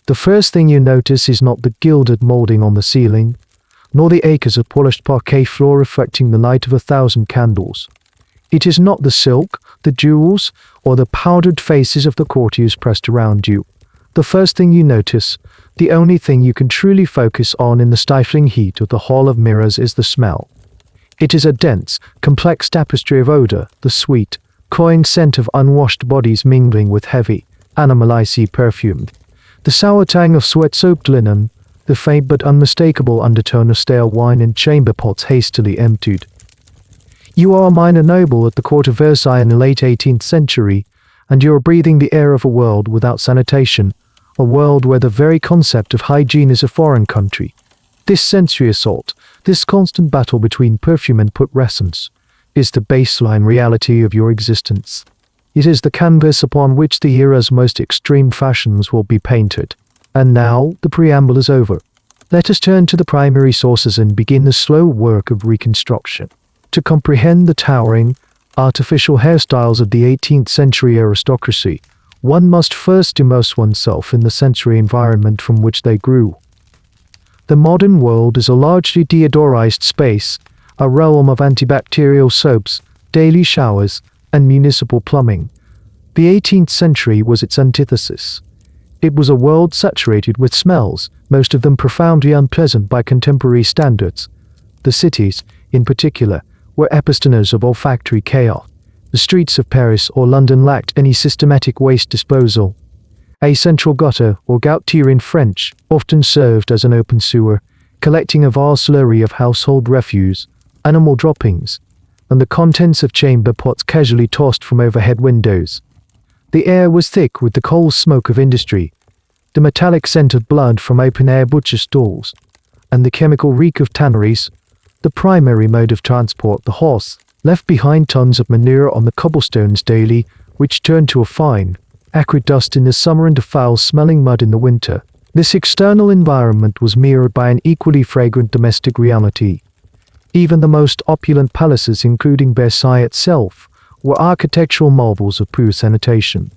The first thing you notice is not the gilded molding on the ceiling, nor the acres of polished parquet floor reflecting the light of 1,000 candles. It is not the silk, the jewels, or the powdered faces of the courtiers pressed around you. The first thing you notice, the only thing you can truly focus on in the stifling heat of the Hall of Mirrors, is the smell. It is a dense, complex tapestry of odor, the sweet, cloying scent of unwashed bodies mingling with heavy, animalicy perfumed, the sour tang of sweat-soaked linen, the faint but unmistakable undertone of stale wine in chamber pots hastily emptied. You are a minor noble at the court of Versailles in the late 18th century, and you are breathing the air of a world without sanitation, a world where the very concept of hygiene is a foreign country. This sensory assault, this constant battle between perfume and putrescence, is the baseline reality of your existence. It is the canvas upon which the era's most extreme fashions will be painted. And now, the preamble is over. Let us turn to the primary sources and begin the slow work of reconstruction. To comprehend the towering, artificial hairstyles of the 18th century aristocracy, one must first immerse oneself in the sensory environment from which they grew. The modern world is a largely deodorized space, a realm of antibacterial soaps, daily showers, and municipal plumbing. The 18th century was its antithesis. It was a world saturated with smells, most of them profoundly unpleasant by contemporary standards. The cities, in particular, were epicenters of olfactory chaos. The streets of Paris or London lacked any systematic waste disposal. A central gutter, or gouttiere in French, often served as an open sewer, collecting a vast slurry of household refuse, animal droppings, and the contents of chamber pots casually tossed from overhead windows. The air was thick with the coal smoke of industry, the metallic scent of blood from open-air butcher stalls, and the chemical reek of tanneries. The primary mode of transport, the horse, left behind tons of manure on the cobblestones daily, which turned to a fine, acrid dust in the summer and a foul-smelling mud in the winter. This external environment was mirrored by an equally fragrant domestic reality. Even the most opulent palaces, including Versailles itself, were architectural marvels of poor sanitation.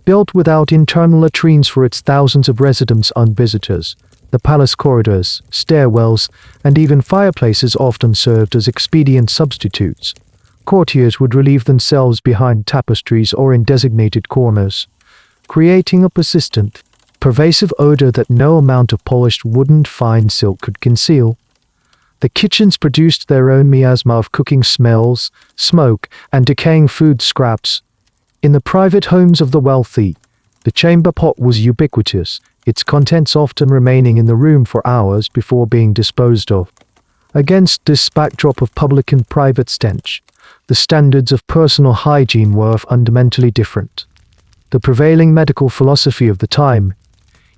Built without internal latrines for its thousands of residents and visitors, the palace corridors, stairwells, and even fireplaces often served as expedient substitutes. Courtiers would relieve themselves behind tapestries or in designated corners, creating a persistent, pervasive odor that no amount of polished wooden fine silk could conceal. The kitchens produced their own miasma of cooking smells, smoke, and decaying food scraps. In the private homes of the wealthy, the chamber pot was ubiquitous, its contents often remaining in the room for hours before being disposed of. Against this backdrop of public and private stench, the standards of personal hygiene were fundamentally different. The prevailing medical philosophy of the time,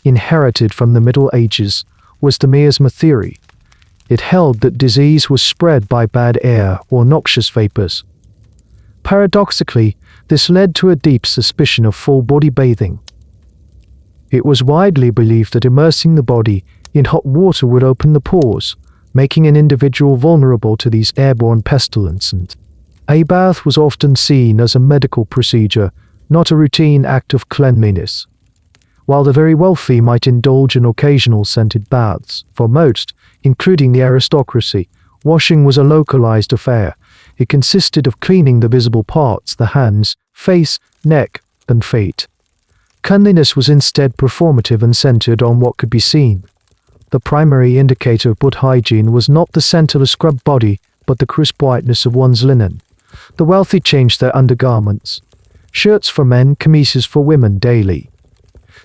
inherited from the Middle Ages, was the miasma theory. It held that disease was spread by bad air or noxious vapors. Paradoxically, this led to a deep suspicion of full-body bathing. It was widely believed that immersing the body in hot water would open the pores, making an individual vulnerable to these airborne pestilences. A bath was often seen as a medical procedure, not a routine act of cleanliness. While the very wealthy might indulge in occasional scented baths, for most, including the aristocracy, washing was a localized affair. It consisted of cleaning the visible parts, the hands, face, neck, and feet. Cleanliness was instead performative and centered on what could be seen. The primary indicator of good hygiene was not the scent of a scrubbed body, but the crisp whiteness of one's linen. The wealthy changed their undergarments, shirts for men, chemises for women, daily.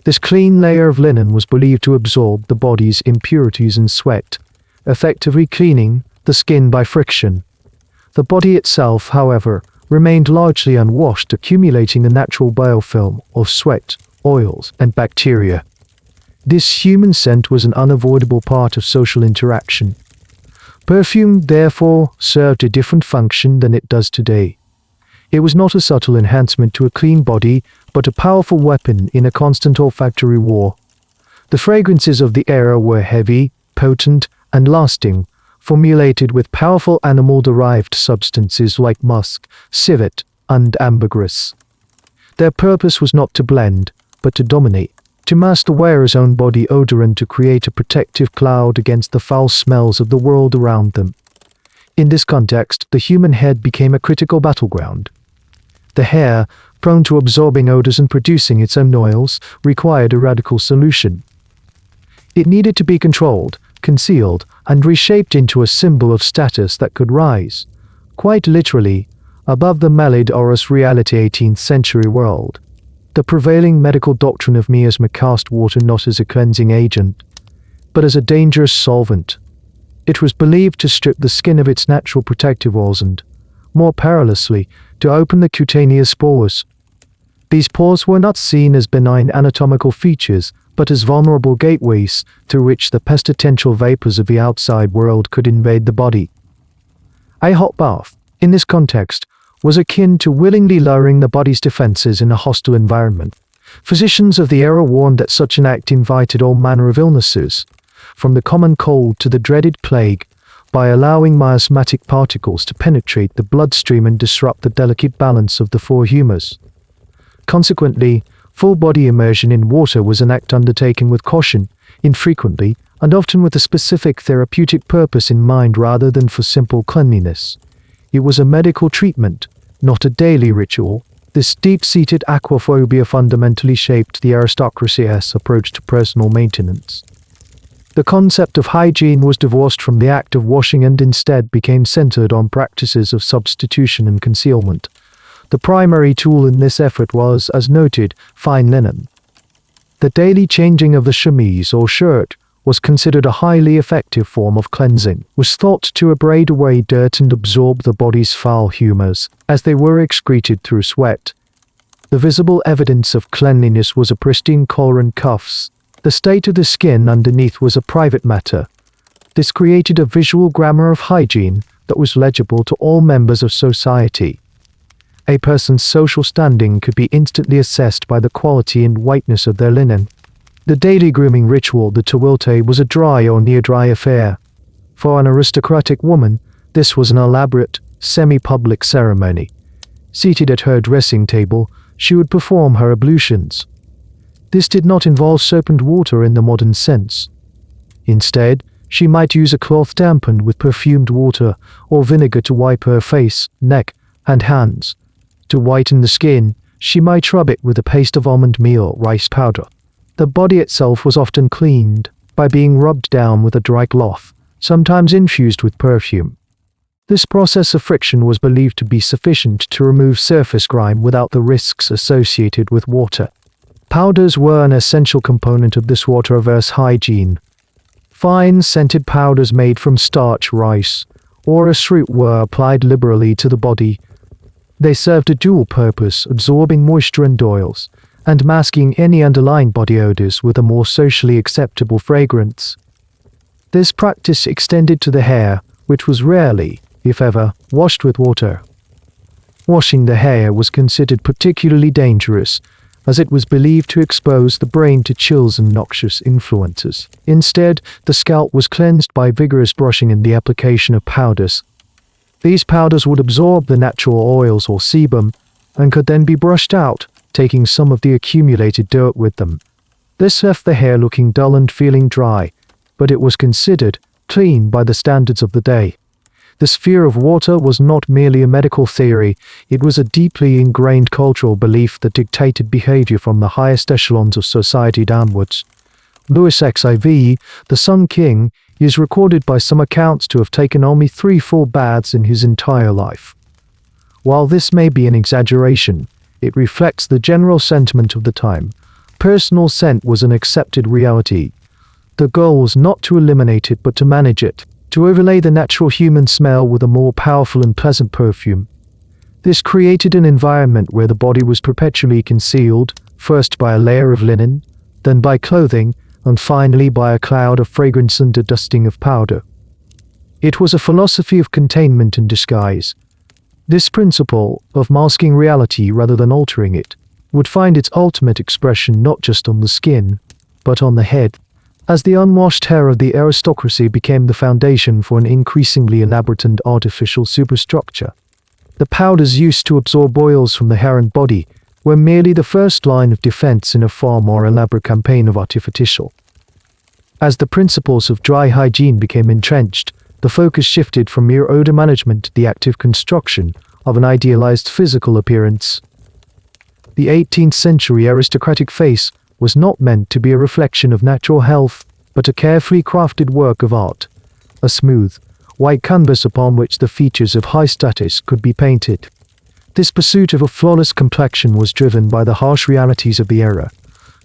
This clean layer of linen was believed to absorb the body's impurities and sweat, effectively cleaning the skin by friction. The body itself, however, remained largely unwashed, accumulating a natural biofilm of sweat, oils, and bacteria. This human scent was an unavoidable part of social interaction. Perfume, therefore, served a different function than it does today. It was not a subtle enhancement to a clean body, but a powerful weapon in a constant olfactory war. The fragrances of the era were heavy, potent, and lasting, formulated with powerful animal-derived substances like musk, civet, and ambergris. Their purpose was not to blend, but to dominate, to mask the wearer's own body odor and to create a protective cloud against the foul smells of the world around them. In this context, the human head became a critical battleground. The hair, prone to absorbing odors and producing its own oils, required a radical solution. It needed to be controlled, concealed, and reshaped into a symbol of status that could rise, quite literally, above the malodorous reality 18th century world. The prevailing medical doctrine of miasma cast water not as a cleansing agent, but as a dangerous solvent. It was believed to strip the skin of its natural protective oils and, more perilously, to open the cutaneous pores. These pores were not seen as benign anatomical features, but as vulnerable gateways through which the pestilential vapors of the outside world could invade the body. A hot bath, in this context, was akin to willingly lowering the body's defenses in a hostile environment. Physicians of the era warned that such an act invited all manner of illnesses, from the common cold to the dreaded plague, by allowing miasmatic particles to penetrate the bloodstream and disrupt the delicate balance of the four humors. Consequently, full body immersion in water was an act undertaken with caution, infrequently, and often with a specific therapeutic purpose in mind rather than for simple cleanliness. It was a medical treatment, not a daily ritual. This deep-seated aquaphobia fundamentally shaped the aristocracy's approach to personal maintenance. The concept of hygiene was divorced from the act of washing and instead became centered on practices of substitution and concealment. The primary tool in this effort was, as noted, fine linen. The daily changing of the chemise or shirt was considered a highly effective form of cleansing, was thought to abrade away dirt and absorb the body's foul humors, as they were excreted through sweat. The visible evidence of cleanliness was a pristine collar and cuffs. The state of the skin underneath was a private matter. This created a visual grammar of hygiene that was legible to all members of society. A person's social standing could be instantly assessed by the quality and whiteness of their linen. The daily grooming ritual, the toilet, was a dry or near-dry affair. For an aristocratic woman, this was an elaborate, semi-public ceremony. Seated at her dressing table, she would perform her ablutions. This did not involve soap and water in the modern sense. Instead, she might use a cloth dampened with perfumed water or vinegar to wipe her face, neck, and hands. To whiten the skin, she might rub it with a paste of almond meal or rice powder. The body itself was often cleaned by being rubbed down with a dry cloth, sometimes infused with perfume. This process of friction was believed to be sufficient to remove surface grime without the risks associated with water. Powders were an essential component of this water-averse hygiene. Fine, scented powders made from starch, rice, or a ceruse were applied liberally to the body. They served a dual purpose, absorbing moisture and oils, and masking any underlying body odors with a more socially acceptable fragrance. This practice extended to the hair, which was rarely, if ever, washed with water. Washing the hair was considered particularly dangerous, as it was believed to expose the brain to chills and noxious influences. Instead, the scalp was cleansed by vigorous brushing and the application of powders. These powders would absorb the natural oils or sebum and could then be brushed out, taking some of the accumulated dirt with them. This left the hair looking dull and feeling dry, but it was considered clean by the standards of the day. This fear of water was not merely a medical theory, it was a deeply ingrained cultural belief that dictated behavior from the highest echelons of society downwards. Louis XIV, the Sun King, is recorded by some accounts to have taken only 3 full baths in his entire life. While this may be an exaggeration, it reflects the general sentiment of the time. Personal scent was an accepted reality. The goal was not to eliminate it but to manage it, to overlay the natural human smell with a more powerful and pleasant perfume. This created an environment where the body was perpetually concealed, first by a layer of linen, then by clothing, and finally by a cloud of fragrance and a dusting of powder. It was a philosophy of containment and disguise. This principle, of masking reality rather than altering it, would find its ultimate expression not just on the skin, but on the head, as the unwashed hair of the aristocracy became the foundation for an increasingly elaborate and artificial superstructure. The powders used to absorb oils from the hair and body were merely the first line of defense in a far more elaborate campaign of artificial. As the principles of dry hygiene became entrenched, the focus shifted from mere odor management to the active construction of an idealized physical appearance. The 18th century aristocratic face was not meant to be a reflection of natural health, but a carefully crafted work of art, a smooth, white canvas upon which the features of high status could be painted. This pursuit of a flawless complexion was driven by the harsh realities of the era.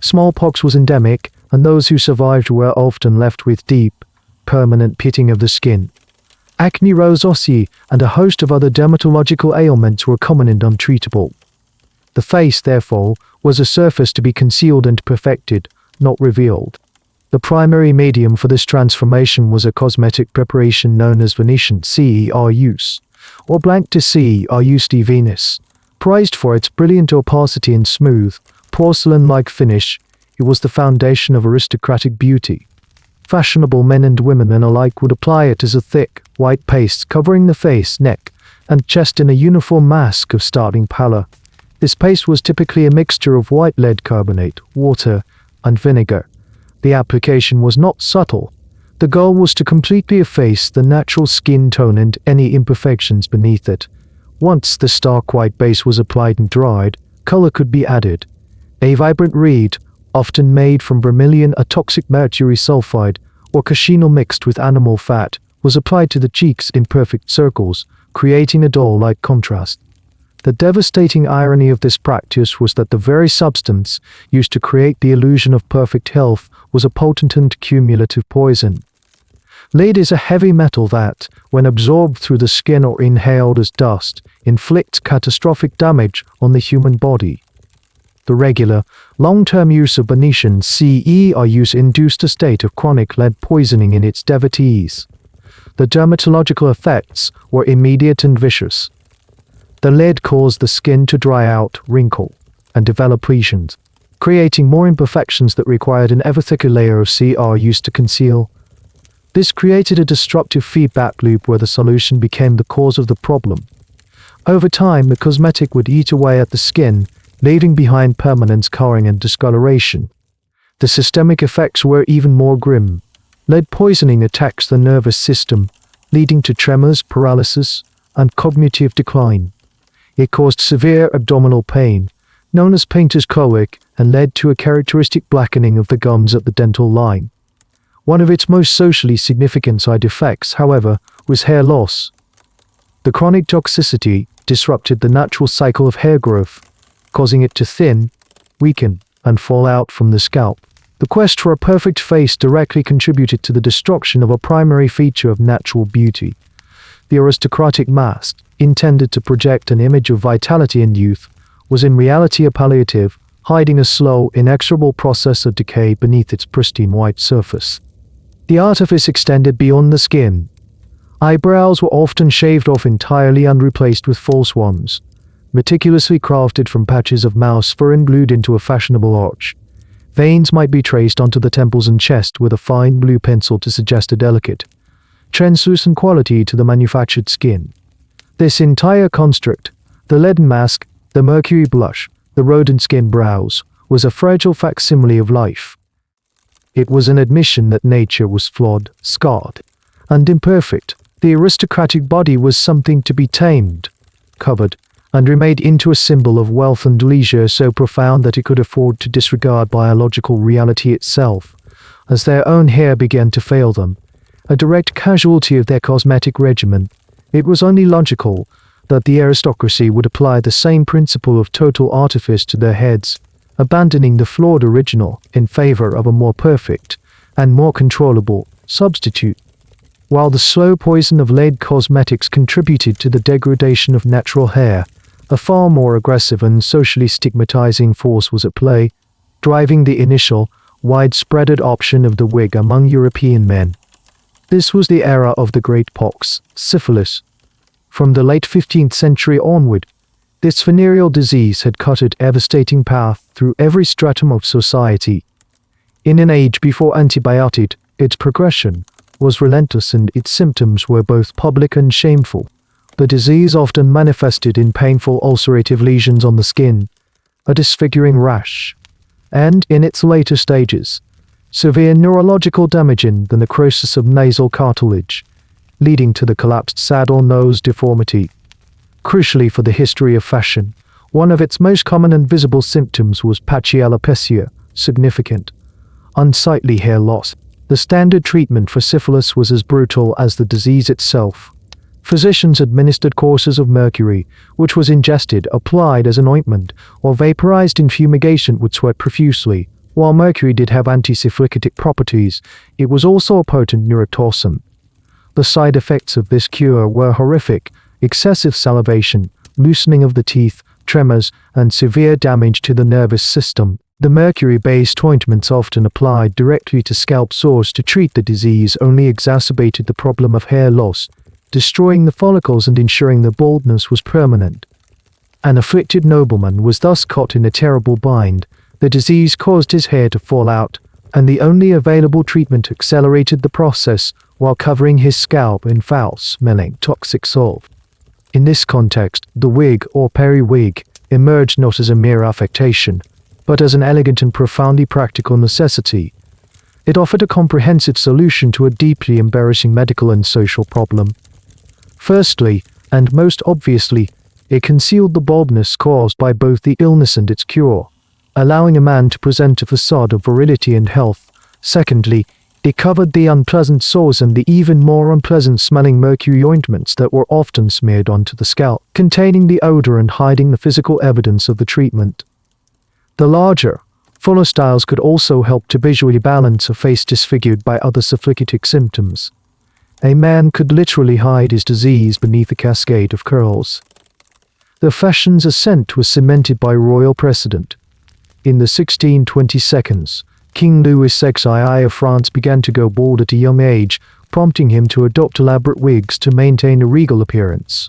Smallpox was endemic, and those who survived were often left with deep, permanent pitting of the skin. Acne rosacea and a host of other dermatological ailments were common and untreatable. The face, therefore, was a surface to be concealed and perfected, not revealed. The primary medium for this transformation was a cosmetic preparation known as Venetian ceruse, or blanc de ceruse de Venus. Prized for its brilliant opacity and smooth, porcelain-like finish, it was the foundation of aristocratic beauty. Fashionable men and women alike would apply it as a thick, white paste covering the face, neck, and chest in a uniform mask of startling pallor. This paste was typically a mixture of white lead carbonate, water, and vinegar. The application was not subtle. The goal was to completely efface the natural skin tone and any imperfections beneath it. Once the stark white base was applied and dried, color could be added. A vibrant red, often made from vermilion, a toxic mercury sulfide, or cochineal mixed with animal fat, was applied to the cheeks in perfect circles, creating a doll-like contrast. The devastating irony of this practice was that the very substance used to create the illusion of perfect health was a potent and cumulative poison. Lead is a heavy metal that, when absorbed through the skin or inhaled as dust, inflicts catastrophic damage on the human body. The regular, long-term use of Venetian ceruse induced a state of chronic lead poisoning in its devotees. The dermatological effects were immediate and vicious. The lead caused the skin to dry out, wrinkle, and develop lesions, creating more imperfections that required an ever thicker layer of ceruse to conceal. This created a destructive feedback loop where the solution became the cause of the problem. Over time, the cosmetic would eat away at the skin, leaving behind permanent scarring and discoloration. The systemic effects were even more grim. Lead poisoning attacks the nervous system, leading to tremors, paralysis, and cognitive decline. It caused severe abdominal pain, known as painter's colic, and led to a characteristic blackening of the gums at the dental line. One of its most socially significant side effects, however, was hair loss. The chronic toxicity disrupted the natural cycle of hair growth, causing it to thin, weaken, and fall out from the scalp. The quest for a perfect face directly contributed to the destruction of a primary feature of natural beauty. The aristocratic mask, intended to project an image of vitality and youth, was in reality a palliative, hiding a slow, inexorable process of decay beneath its pristine white surface. The artifice extended beyond the skin. Eyebrows were often shaved off entirely and replaced with false ones, meticulously crafted from patches of mouse fur and glued into a fashionable arch. Veins might be traced onto the temples and chest with a fine blue pencil to suggest a delicate, translucent quality to the manufactured skin. This entire construct, the leaden mask, the mercury blush, the rodent skin brows, was a fragile facsimile of life. It was an admission that nature was flawed, scarred, and imperfect. The aristocratic body was something to be tamed, covered, and remade into a symbol of wealth and leisure so profound that it could afford to disregard biological reality itself. As their own hair began to fail them, a direct casualty of their cosmetic regimen, it was only logical that the aristocracy would apply the same principle of total artifice to their heads, abandoning the flawed original in favor of a more perfect and more controllable substitute. While the slow poison of lead cosmetics contributed to the degradation of natural hair, a far more aggressive and socially stigmatizing force was at play, driving the initial, widespread adoption of the wig among European men. This was the era of the great pox, syphilis. From the late 15th century onward, this venereal disease had cut a devastating path through every stratum of society. In an age before antibiotic, its progression was relentless and its symptoms were both public and shameful. The disease often manifested in painful ulcerative lesions on the skin, a disfiguring rash, and, in its later stages, severe neurological damage in the necrosis of nasal cartilage, leading to the collapsed saddle nose deformity. Crucially for the history of fashion, one of its most common and visible symptoms was patchy alopecia, significant, unsightly hair loss. The standard treatment for syphilis was as brutal as the disease itself. Physicians administered courses of mercury, which was ingested, applied as an ointment, or vaporized in fumigation would sweat profusely. While mercury did have antisyphilitic properties, it was also a potent neurotoxin. The side effects of this cure were horrific: excessive salivation, loosening of the teeth, tremors, and severe damage to the nervous system. The mercury-based ointments, often applied directly to scalp sores to treat the disease, only exacerbated the problem of hair loss, destroying the follicles and ensuring the baldness was permanent. An afflicted nobleman was thus caught in a terrible bind. The disease caused his hair to fall out, and the only available treatment accelerated the process while covering his scalp in foul-smelling toxic salve. In this context, the wig or periwig emerged not as a mere affectation, but as an elegant and profoundly practical necessity. It offered a comprehensive solution to a deeply embarrassing medical and social problem. Firstly, and most obviously, it concealed the baldness caused by both the illness and its cure, allowing a man to present a facade of virility and health. Secondly, it covered the unpleasant sores and the even more unpleasant-smelling mercury ointments that were often smeared onto the scalp, containing the odor and hiding the physical evidence of the treatment. The larger, fuller styles could also help to visually balance a face disfigured by other syphilitic symptoms. A man could literally hide his disease beneath a cascade of curls. The fashion's ascent was cemented by royal precedent. In the 1622s, King Louis XVI of France began to go bald at a young age, prompting him to adopt elaborate wigs to maintain a regal appearance.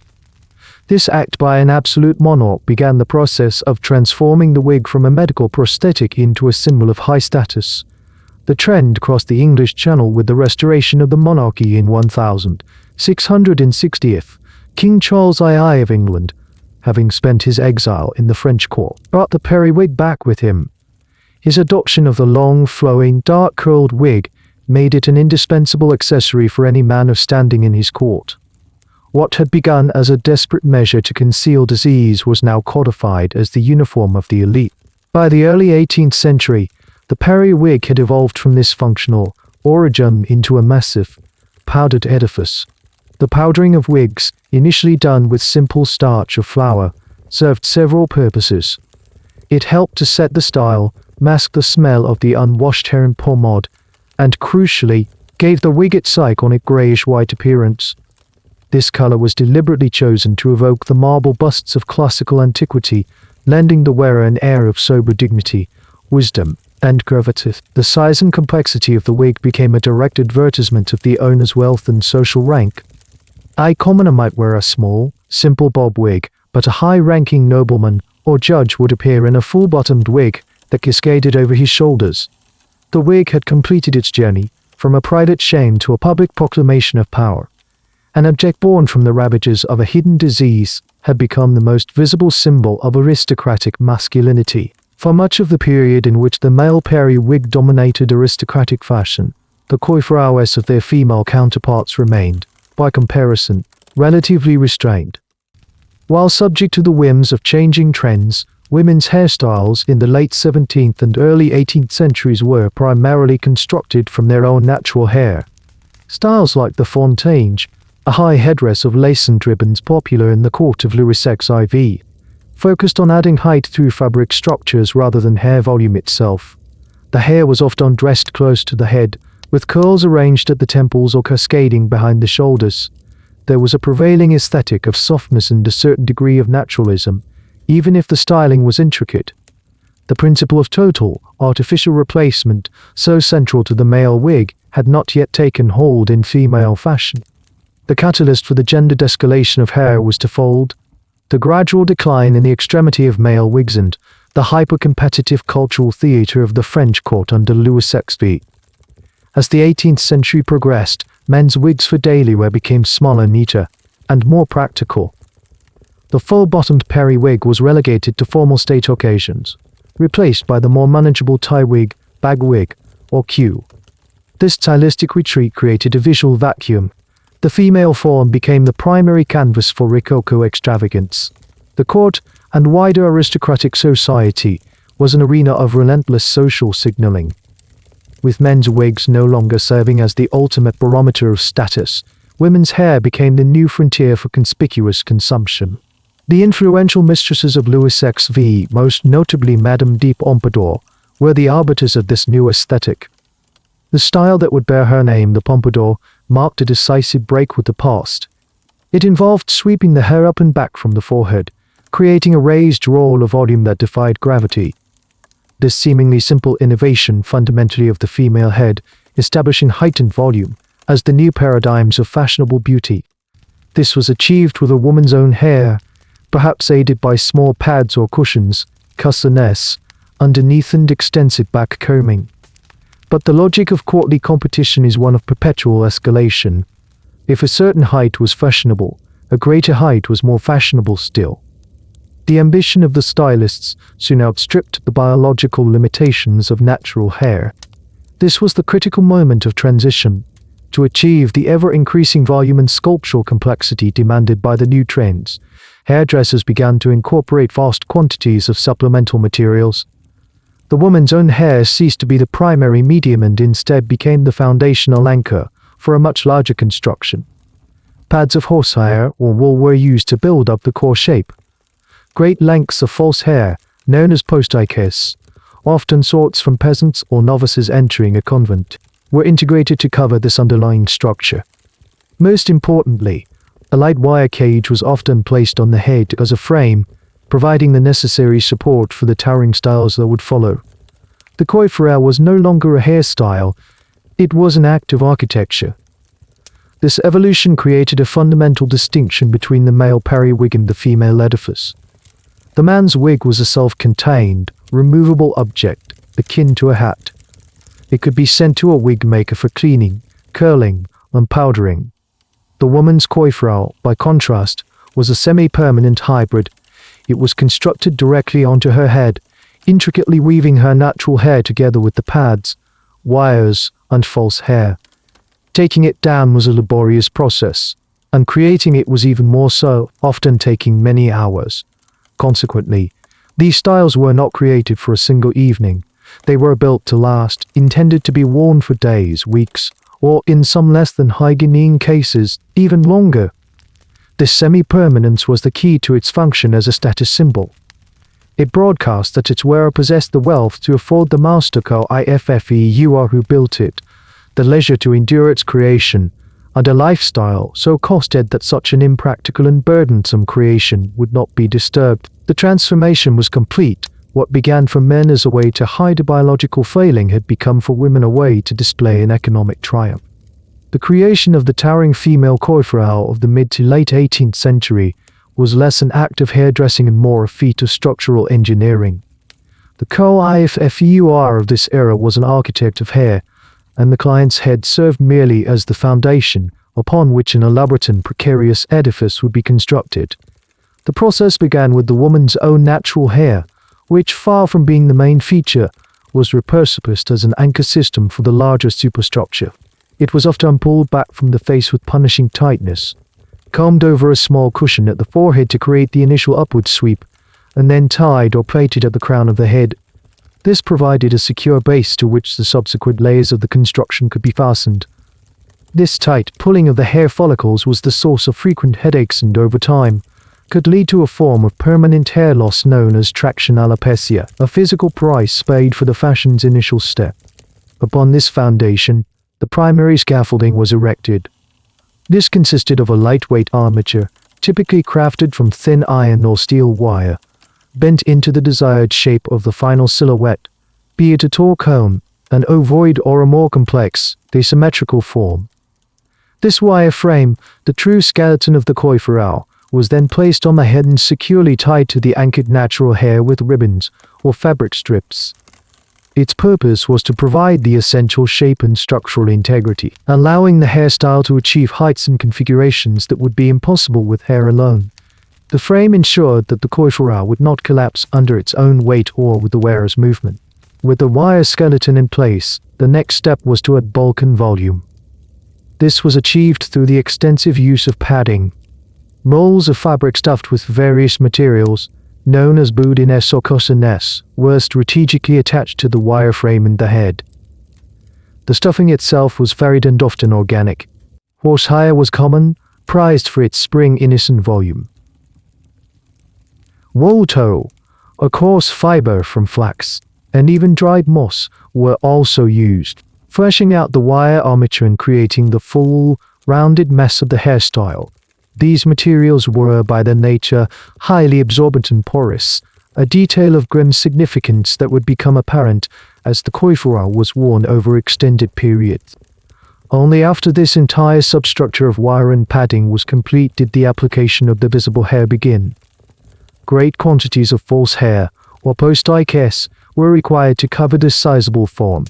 This act by an absolute monarch began the process of transforming the wig from a medical prosthetic into a symbol of high status. The trend crossed the English Channel with the restoration of the monarchy in 1660. King Charles II of England, having spent his exile in the French court, brought the periwig back with him. His adoption of the long, flowing, dark-curled wig made it an indispensable accessory for any man of standing in his court. What had begun as a desperate measure to conceal disease was now codified as the uniform of the elite. By the early 18th century, the periwig had evolved from this functional origin into a massive, powdered edifice. The powdering of wigs, initially done with simple starch or flour, served several purposes. It helped to set the style, mask the smell of the unwashed hair and pomade, and crucially, gave the wig its iconic grayish-white appearance. This color was deliberately chosen to evoke the marble busts of classical antiquity, lending the wearer an air of sober dignity, wisdom, and gravity. The size and complexity of the wig became a direct advertisement of the owner's wealth and social rank. A commoner might wear a small, simple bob wig, but a high-ranking nobleman or judge would appear in a full-bottomed wig that cascaded over his shoulders. The wig had completed its journey, from a private shame to a public proclamation of power. An object born from the ravages of a hidden disease had become the most visible symbol of aristocratic masculinity. For much of the period in which the male periwig dominated aristocratic fashion, the coiffures of their female counterparts remained, by comparison, relatively restrained. While subject to the whims of changing trends, women's hairstyles in the late 17th and early 18th centuries were primarily constructed from their own natural hair. Styles like the fontange, a high headdress of lace and ribbons popular in the court of Louis XVI, focused on adding height through fabric structures rather than hair volume itself. The hair was often dressed close to the head, with curls arranged at the temples or cascading behind the shoulders. There was a prevailing aesthetic of softness and a certain degree of naturalism, even if the styling was intricate. The principle of total, artificial replacement, so central to the male wig, had not yet taken hold in female fashion. The catalyst for the gendered escalation of hair was twofold: the gradual decline in the extremity of male wigs and the hyper-competitive cultural theatre of the French court under Louis XVI. As the 18th century progressed, men's wigs for daily wear became smaller, neater, and more practical. The full-bottomed periwig was relegated to formal state occasions, replaced by the more manageable tie wig, bag wig, or queue. This stylistic retreat created a visual vacuum. The female form became the primary canvas for Rococo extravagance. The court and wider aristocratic society was an arena of relentless social signaling. With men's wigs no longer serving as the ultimate barometer of status, women's hair became the new frontier for conspicuous consumption. The influential mistresses of Louis XVI, most notably Madame de Pompadour, were the arbiters of this new aesthetic. The style that would bear her name, the Pompadour, marked a decisive break with the past. It involved sweeping the hair up and back from the forehead, creating a raised roll of volume that defied gravity. This seemingly simple innovation fundamentally of the female head, establishing heightened volume as the new paradigms of fashionable beauty. This was achieved with a woman's own hair, perhaps aided by small pads or cushions, coussinets, underneath and extensive back combing. But the logic of courtly competition is one of perpetual escalation. If a certain height was fashionable, a greater height was more fashionable still. The ambition of the stylists soon outstripped the biological limitations of natural hair. This was the critical moment of transition. To achieve the ever-increasing volume and sculptural complexity demanded by the new trends, hairdressers began to incorporate vast quantities of supplemental materials. The woman's own hair ceased to be the primary medium and instead became the foundational anchor for a much larger construction. Pads of horsehair or wool were used to build up the core shape. Great lengths of false hair, known as postiches, often sorts from peasants or novices entering a convent, were integrated to cover this underlying structure. Most importantly, a light wire cage was often placed on the head as a frame, providing the necessary support for the towering styles that would follow. The coiffure was no longer a hairstyle, it was an act of architecture. This evolution created a fundamental distinction between the male periwig and the female edifice. The man's wig was a self-contained, removable object, akin to a hat. It could be sent to a wig maker for cleaning, curling, and powdering. The woman's coiffure, by contrast, was a semi-permanent hybrid. It was constructed directly onto her head, intricately weaving her natural hair together with the pads, wires, and false hair. Taking it down was a laborious process, and creating it was even more so, often taking many hours. Consequently, these styles were not created for a single evening. They were built to last, intended to be worn for days, weeks, or in some less than hygiene cases, even longer. This semi-permanence was the key to its function as a status symbol. It broadcast that its wearer possessed the wealth to afford the masterco who built it, the leisure to endure its creation, and a lifestyle so costed that such an impractical and burdensome creation would not be disturbed. The transformation was complete. What began for men as a way to hide a biological failing had become for women a way to display an economic triumph. The creation of the towering female coiffure of the mid to late 18th century was less an act of hairdressing and more a feat of structural engineering. The coiffure of this era was an architect of hair, and the client's head served merely as the foundation upon which an elaborate and precarious edifice would be constructed. The process began with the woman's own natural hair, which, far from being the main feature, was repurposed as an anchor system for the larger superstructure. It was often pulled back from the face with punishing tightness, combed over a small cushion at the forehead to create the initial upward sweep, and then tied or plaited at the crown of the head. This provided a secure base to which the subsequent layers of the construction could be fastened. This tight pulling of the hair follicles was the source of frequent headaches and, over time, could lead to a form of permanent hair loss known as traction alopecia, a physical price paid for the fashion's initial step. Upon this foundation, the primary scaffolding was erected. This consisted of a lightweight armature, typically crafted from thin iron or steel wire, bent into the desired shape of the final silhouette, be it a tall cone, an ovoid or a more complex, asymmetrical form. This wire frame, the true skeleton of the coiffure, was then placed on the head and securely tied to the anchored natural hair with ribbons or fabric strips. Its purpose was to provide the essential shape and structural integrity, allowing the hairstyle to achieve heights and configurations that would be impossible with hair alone. The frame ensured that the coiffure would not collapse under its own weight or with the wearer's movement. With the wire skeleton in place, the next step was to add bulk and volume. This was achieved through the extensive use of padding. Rolls of fabric stuffed with various materials, known as boudiness or cossoness, were strategically attached to the wire frame and the head. The stuffing itself was varied and often organic. Horsehair was common, prized for its spring-innocent volume. Wool tow, a coarse fiber from flax, and even dried moss were also used, fleshing out the wire armature and creating the full, rounded mess of the hairstyle. These materials were, by their nature, highly absorbent and porous, a detail of grim significance that would become apparent as the coiffure was worn over extended periods. Only after this entire substructure of wire and padding was complete did the application of the visible hair begin. Great quantities of false hair, or post-dice, were required to cover this sizable form.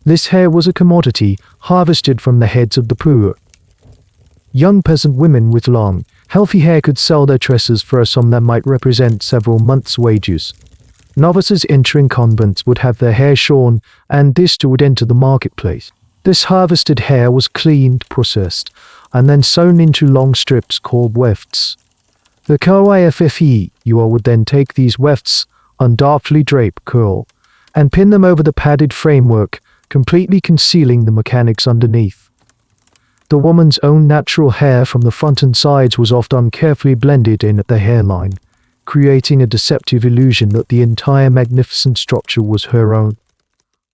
This hair was a commodity harvested from the heads of the poor. Young peasant women with long, healthy hair could sell their tresses for a sum that might represent several months' wages. Novices entering convents would have their hair shorn, and this too would enter the marketplace. This harvested hair was cleaned, processed, and then sewn into long strips called wefts. The coiffure would then take these wefts, undoubtedly drape, curl, and pin them over the padded framework, completely concealing the mechanics underneath. The woman's own natural hair from the front and sides was often carefully blended in at the hairline, creating a deceptive illusion that the entire magnificent structure was her own.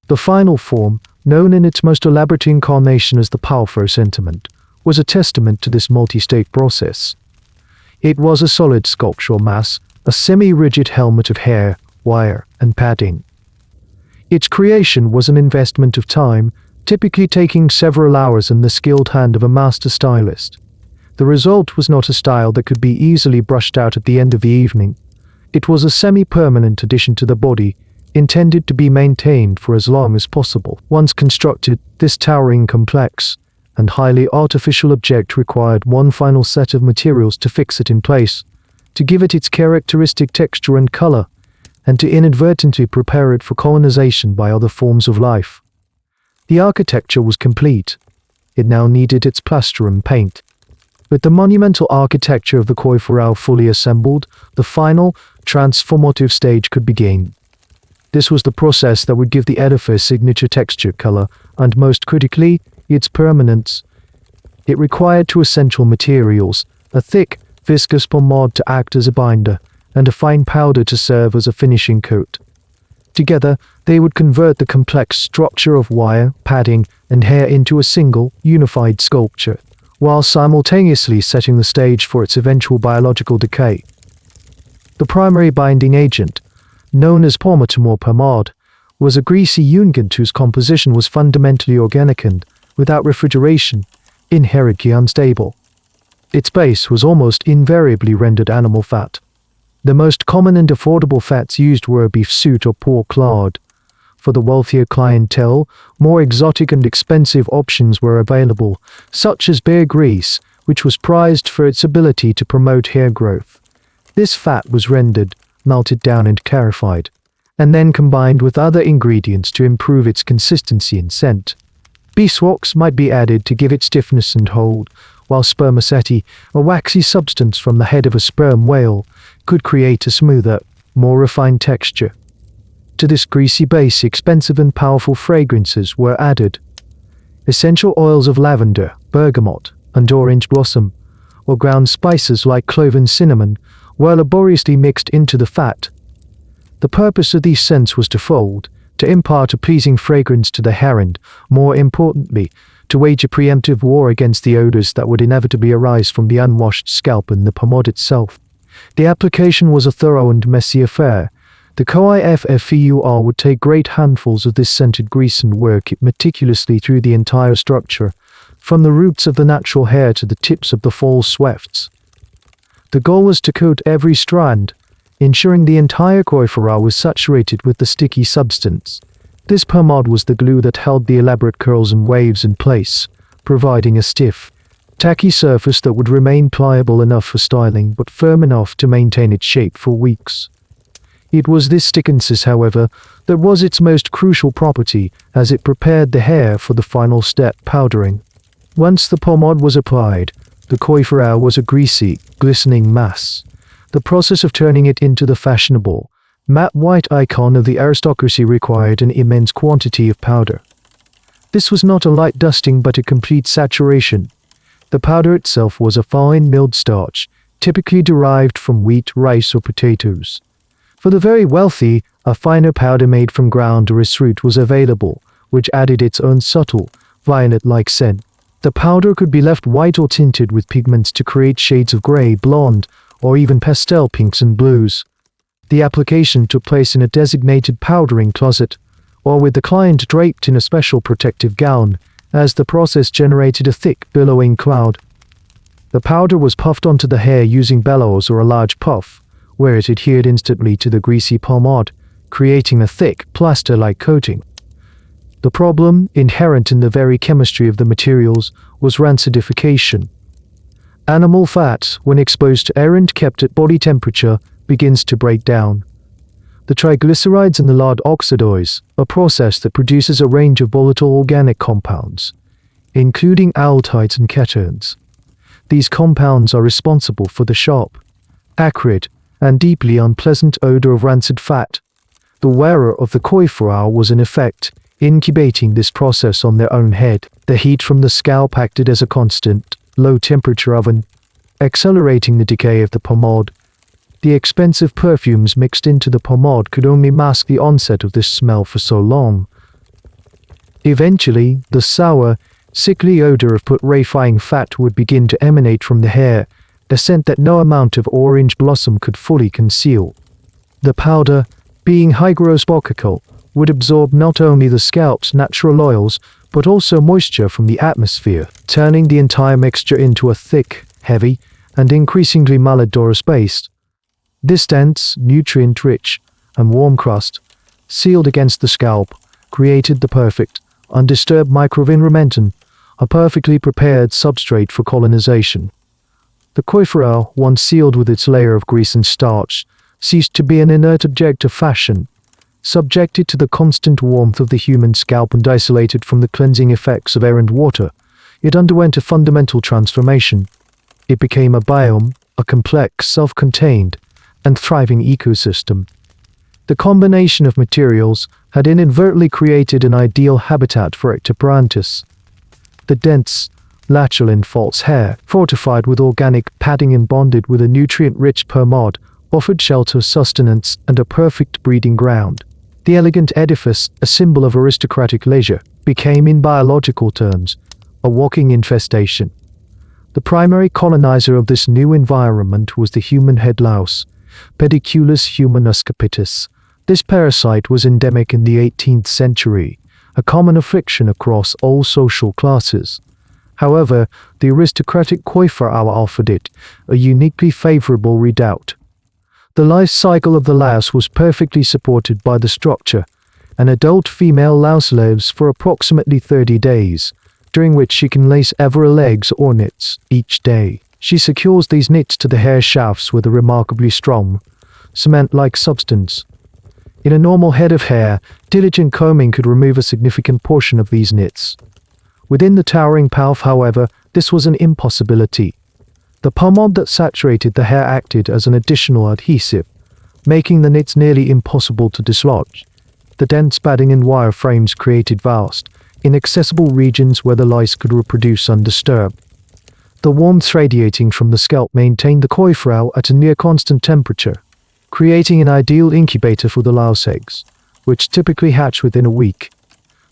The final form, known in its most elaborate incarnation as the powerful sentiment, was a testament to this multi-stage process. It was a solid sculptural mass, a semi-rigid helmet of hair, wire, and padding. Its creation was an investment of time, typically taking several hours in the skilled hand of a master stylist. The result was not a style that could be easily brushed out at the end of the evening. It was a semi-permanent addition to the body, intended to be maintained for as long as possible. Once constructed, this towering, complex, and highly artificial object required one final set of materials to fix it in place, to give it its characteristic texture and color, and to inadvertently prepare it for colonization by other forms of life. The architecture was complete. It now needed its plaster and paint. With the monumental architecture of the coiffure fully assembled, the final, transformative stage could begin. This was the process that would give the edifice signature texture, color, and most critically, its permanence. It required two essential materials, a thick, viscous pomade to act as a binder, and a fine powder to serve as a finishing coat. Together, they would convert the complex structure of wire, padding, and hair into a single, unified sculpture, while simultaneously setting the stage for its eventual biological decay. The primary binding agent, known as pomatum or pomade, was a greasy unguent whose composition was fundamentally organic and, without refrigeration, inherently unstable. Its base was almost invariably rendered animal fat. The most common and affordable fats used were beef suet or pork lard. For the wealthier clientele, more exotic and expensive options were available, such as bear grease, which was prized for its ability to promote hair growth. This fat was rendered, melted down and clarified, and then combined with other ingredients to improve its consistency and scent. Beeswax might be added to give it stiffness and hold, while spermaceti, a waxy substance from the head of a sperm whale, could create a smoother, more refined texture. To this greasy base, expensive and powerful fragrances were added. Essential oils of lavender, bergamot, and orange blossom, or ground spices like clove and cinnamon, were laboriously mixed into the fat. The purpose of these scents was twofold: to impart a pleasing fragrance to the hair and, more importantly, to wage a preemptive war against the odors that would inevitably arise from the unwashed scalp and the pomade itself. The application was a thorough and messy affair. The coiffure would take great handfuls of this scented grease and work it meticulously through the entire structure, from the roots of the natural hair to the tips of the false wefts. The goal was to coat every strand, ensuring the entire coiffure was saturated with the sticky substance. This pomade was the glue that held the elaborate curls and waves in place, providing a stiff, tacky surface that would remain pliable enough for styling but firm enough to maintain its shape for weeks. It was this stickiness, however, that was its most crucial property, as it prepared the hair for the final step, powdering. Once the pomade was applied, the coiffure was a greasy, glistening mass. The process of turning it into the fashionable, matte white icon of the aristocracy required an immense quantity of powder. This was not a light dusting but a complete saturation. The powder itself was a fine milled starch, typically derived from wheat, rice, or potatoes. For the very wealthy, a finer powder made from ground arrowroot was available, which added its own subtle, violet-like scent. The powder could be left white or tinted with pigments to create shades of grey, blonde, or even pastel pinks and blues. The application took place in a designated powdering closet, or with the client draped in a special protective gown, as the process generated a thick, billowing cloud. The powder was puffed onto the hair using bellows or a large puff, where it adhered instantly to the greasy pomade, creating a thick, plaster-like coating. The problem, inherent in the very chemistry of the materials, was rancidification. Animal fat, when exposed to air and kept at body temperature, begins to break down. The triglycerides and the lard oxidize, a process that produces a range of volatile organic compounds, including aldehydes and ketones. These compounds are responsible for the sharp, acrid, and deeply unpleasant odor of rancid fat. The wearer of the coiffure was in effect incubating this process on their own head. The heat from the scalp acted as a constant, low-temperature oven, accelerating the decay of the pomade. The expensive perfumes mixed into the pomade could only mask the onset of this smell for so long. Eventually, the sour, sickly odor of putrefying fat would begin to emanate from the hair, a scent that no amount of orange blossom could fully conceal. The powder, being hygroscopical, would absorb not only the scalp's natural oils, but also moisture from the atmosphere, turning the entire mixture into a thick, heavy, and increasingly malodorous paste. This dense, nutrient-rich, and warm crust, sealed against the scalp, created the perfect, undisturbed microenvironment, a perfectly prepared substrate for colonization. The coiffure, once sealed with its layer of grease and starch, ceased to be an inert object of fashion. Subjected to the constant warmth of the human scalp and isolated from the cleansing effects of air and water, it underwent a fundamental transformation. It became a biome, a complex, self-contained, and thriving ecosystem. The combination of materials had inadvertently created an ideal habitat for ectoparanthus. The dense, latulin false hair, fortified with organic padding and bonded with a nutrient-rich pomade, offered shelter, sustenance, and a perfect breeding ground. The elegant edifice, a symbol of aristocratic leisure, became, in biological terms, a walking infestation. The primary colonizer of this new environment was the human head louse, Pediculus humanus. This parasite was endemic in the 18th century, a common affliction across all social classes. However, the aristocratic coiffure offered it a uniquely favorable redoubt. The life cycle of the louse was perfectly supported by the structure. An adult female louse lives for approximately 30 days, during which she can lace several legs or knits each day. She secures these knits to the hair shafts with a remarkably strong, cement-like substance. In a normal head of hair, diligent combing could remove a significant portion of these knits. Within the towering puff, however, this was an impossibility. The pomade that saturated the hair acted as an additional adhesive, making the knits nearly impossible to dislodge. The dense padding and wire frames created vast, inaccessible regions where the lice could reproduce undisturbed. The warmth radiating from the scalp maintained the coiffure at a near constant temperature, creating an ideal incubator for the louse eggs, which typically hatch within a week.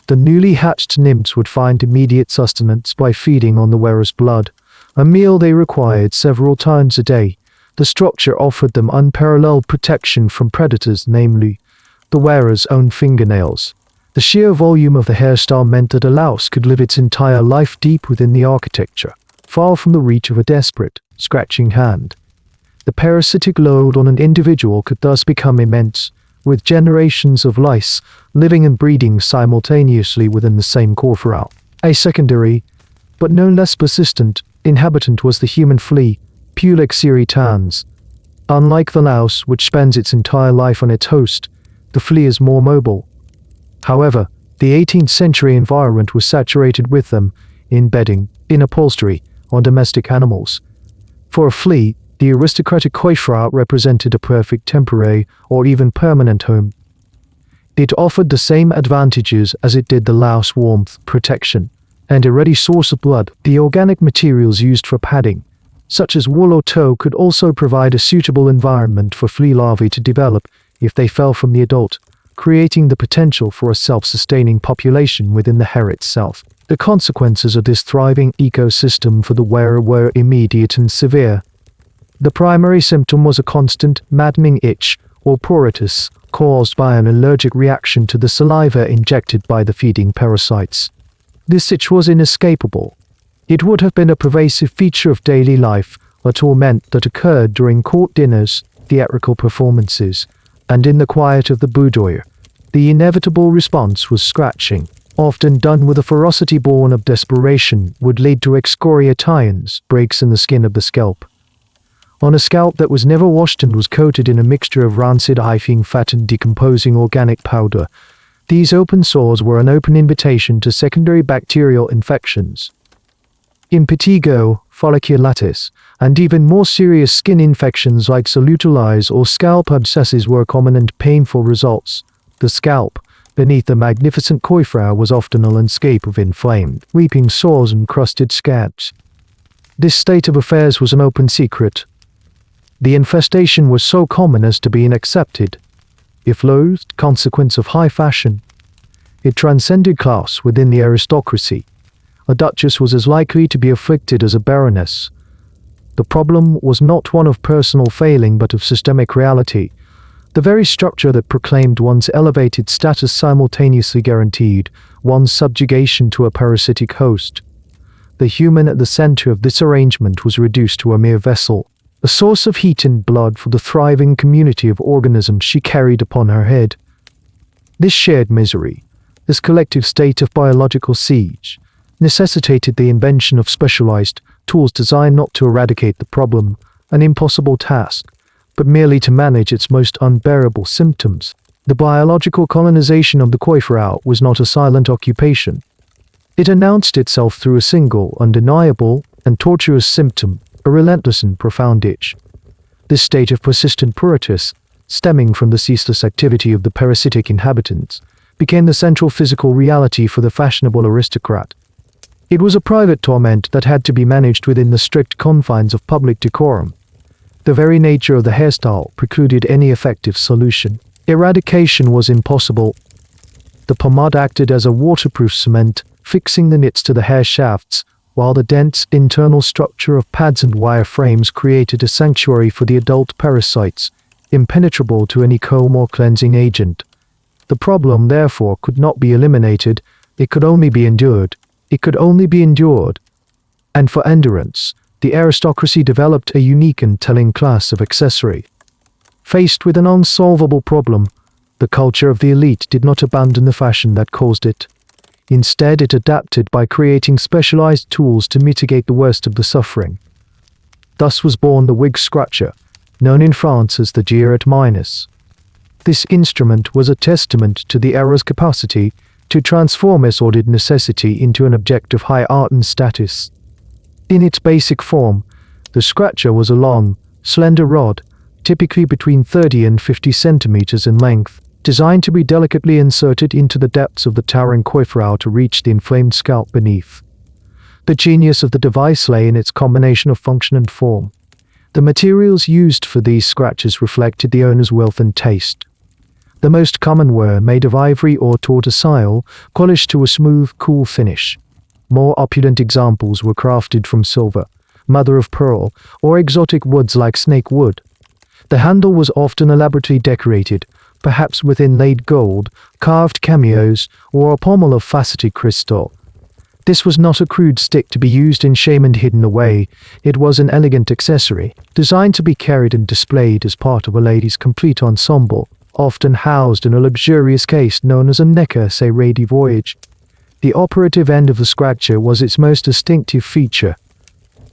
The newly hatched nymphs would find immediate sustenance by feeding on the wearer's blood, a meal they required several times a day. The structure offered them unparalleled protection from predators, namely, the wearer's own fingernails. The sheer volume of the hairstyle meant that a louse could live its entire life deep within the architecture, far from the reach of a desperate, scratching hand. The parasitic load on an individual could thus become immense, with generations of lice living and breeding simultaneously within the same coiffure. A secondary, but no less persistent, inhabitant was the human flea, Pulex irritans. Unlike the louse, which spends its entire life on its host, the flea is more mobile. However, the 18th century environment was saturated with them, in bedding, in upholstery, on domestic animals. For a flea, the aristocratic coiffure represented a perfect temporary or even permanent home. It offered the same advantages as it did the louse: warmth, protection, and a ready source of blood. The organic materials used for padding, such as wool or tow, could also provide a suitable environment for flea larvae to develop if they fell from the adult, creating the potential for a self-sustaining population within the hair itself. The consequences of this thriving ecosystem for the wearer were immediate and severe. The primary symptom was a constant, maddening itch, or pruritus, caused by an allergic reaction to the saliva injected by the feeding parasites. This itch was inescapable. It would have been a pervasive feature of daily life, a torment that occurred during court dinners, theatrical performances, and in the quiet of the boudoir. The inevitable response was scratching, often done with a ferocity born of desperation, would lead to excoriations, breaks in the skin of the scalp. On a scalp that was never washed and was coated in a mixture of rancid hyphene fat and decomposing organic powder, these open sores were an open invitation to secondary bacterial infections. Impetigo, folliculatis, and even more serious skin infections like cellulitis or scalp abscesses were common and painful results. The scalp, beneath the magnificent coiffure, was often a landscape of inflamed, weeping sores and crusted scabs. This state of affairs was an open secret. The infestation was so common as to be an accepted, if loathed, consequence of high fashion. It transcended class within the aristocracy. A duchess was as likely to be afflicted as a baroness. The problem was not one of personal failing but of systemic reality. The very structure that proclaimed one's elevated status simultaneously guaranteed one's subjugation to a parasitic host. The human at the center of this arrangement was reduced to a mere vessel, a source of heat and blood for the thriving community of organisms she carried upon her head. This shared misery, this collective state of biological siege, necessitated the invention of specialized tools designed not to eradicate the problem, an impossible task, but merely to manage its most unbearable symptoms. The biological colonization of the coiffure was not a silent occupation. It announced itself through a single, undeniable, and tortuous symptom, a relentless and profound itch. This state of persistent pruritus, stemming from the ceaseless activity of the parasitic inhabitants, became the central physical reality for the fashionable aristocrat. It was a private torment that had to be managed within the strict confines of public decorum. The very nature of the hairstyle precluded any effective solution. Eradication was impossible. The pomade acted as a waterproof cement, fixing the knits to the hair shafts, while the dense internal structure of pads and wire frames created a sanctuary for the adult parasites, impenetrable to any comb or cleansing agent. The problem, therefore, could not be eliminated, it could only be endured. It could only be endured. And for endurance, the aristocracy developed a unique and telling class of accessory. Faced with an unsolvable problem, the culture of the elite did not abandon the fashion that caused it. Instead, it adapted by creating specialized tools to mitigate the worst of the suffering. Thus was born the wig scratcher, known in France as the giret minus. This instrument was a testament to the era's capacity to transform a sordid necessity into an object of high art and status. In its basic form, the scratcher was a long, slender rod, typically between 30 and 50 centimeters in length, designed to be delicately inserted into the depths of the towering coiffure to reach the inflamed scalp beneath. The genius of the device lay in its combination of function and form. The materials used for these scratches reflected the owner's wealth and taste. The most common were made of ivory or tortoiseshell, polished to a smooth, cool finish. More opulent examples were crafted from silver, mother of pearl, or exotic woods like snake wood. The handle was often elaborately decorated, perhaps with inlaid gold, carved cameos, or a pommel of faceted crystal. This was not a crude stick to be used in shame and hidden away. It was an elegant accessory, designed to be carried and displayed as part of a lady's complete ensemble, often housed in a luxurious case known as a necklace de voyage. The operative end of the scratcher was its most distinctive feature.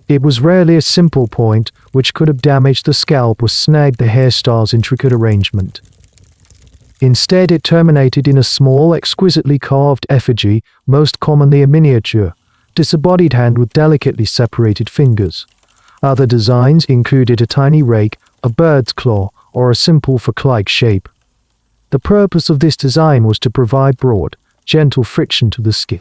It was rarely a simple point which could have damaged the scalp or snagged the hairstyle's intricate arrangement. Instead, it terminated in a small, exquisitely carved effigy, most commonly a miniature, disembodied hand with delicately separated fingers. Other designs included a tiny rake, a bird's claw, or a simple fork-like shape. The purpose of this design was to provide broad, gentle friction to the skin,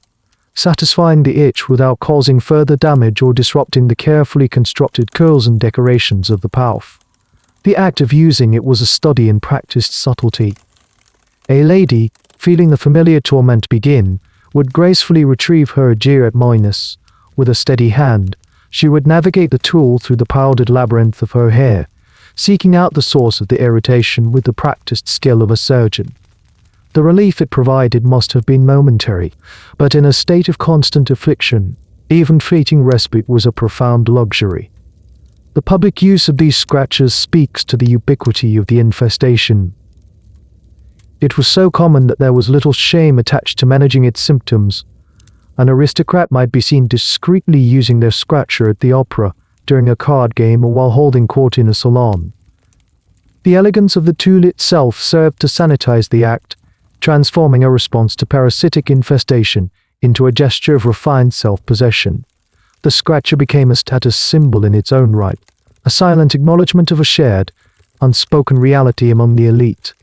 satisfying the itch without causing further damage or disrupting the carefully constructed curls and decorations of the pouch. The act of using it was a study in practiced subtlety. A lady, feeling the familiar torment begin, would gracefully retrieve her adhere at minus. With a steady hand, she would navigate the tool through the powdered labyrinth of her hair, seeking out the source of the irritation with the practiced skill of a surgeon. The relief it provided must have been momentary, but in a state of constant affliction, even fleeting respite was a profound luxury. The public use of these scratches speaks to the ubiquity of the infestation. It was so common that there was little shame attached to managing its symptoms. An aristocrat might be seen discreetly using their scratcher at the opera, during a card game, or while holding court in a salon. The elegance of the tool itself served to sanitize the act, transforming a response to parasitic infestation into a gesture of refined self-possession. The scratcher became a status symbol in its own right, a silent acknowledgement of a shared, unspoken reality among the elite.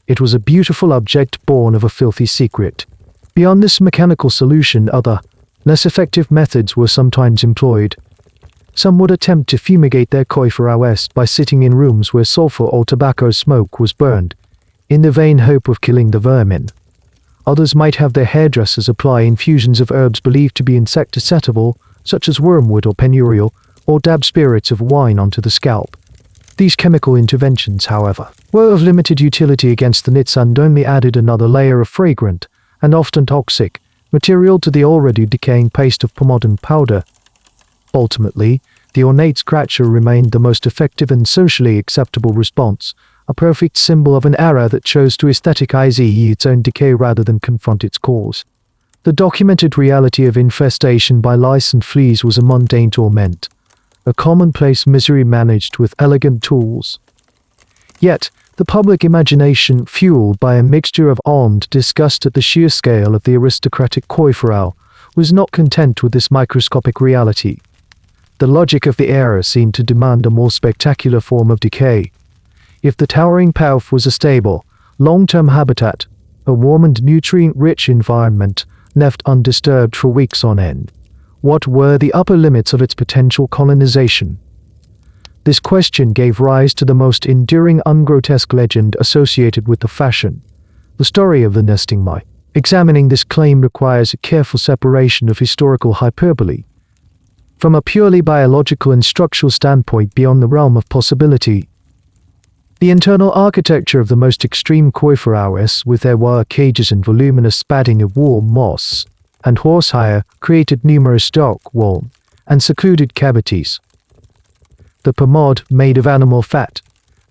It was a beautiful object born of a filthy secret. Beyond this mechanical solution, other, less effective methods were sometimes employed. Some would attempt to fumigate their coiffures by sitting in rooms where sulfur or tobacco smoke was burned, in the vain hope of killing the vermin. Others might have their hairdressers apply infusions of herbs believed to be insect-susceptible, such as wormwood or penurial, or dab spirits of wine onto the scalp. These chemical interventions, however, were of limited utility against the nits and only added another layer of fragrant, and often toxic, material to the already decaying paste of pomade and powder. Ultimately, the ornate scratcher remained the most effective and socially acceptable response, a perfect symbol of an era that chose to aesthetize its own decay rather than confront its cause. The documented reality of infestation by lice and fleas was a mundane torment, a commonplace misery managed with elegant tools. Yet, the public imagination, fueled by a mixture of armed disgust at the sheer scale of the aristocratic coiffure, was not content with this microscopic reality. The logic of the era seemed to demand a more spectacular form of decay. If the towering pouch was a stable, long-term habitat, a warm and nutrient-rich environment left undisturbed for weeks on end, what were the upper limits of its potential colonization? This question gave rise to the most enduring ungrotesque legend associated with the fashion, the story of the nesting mice. Examining this claim requires a careful separation of historical hyperbole from a purely biological and structural standpoint beyond the realm of possibility. The internal architecture of the most extreme coiffures, with their wire cages and voluminous padding of wool, moss, and horsehair, created numerous dark, warm, and secluded cavities. The pomade, made of animal fat,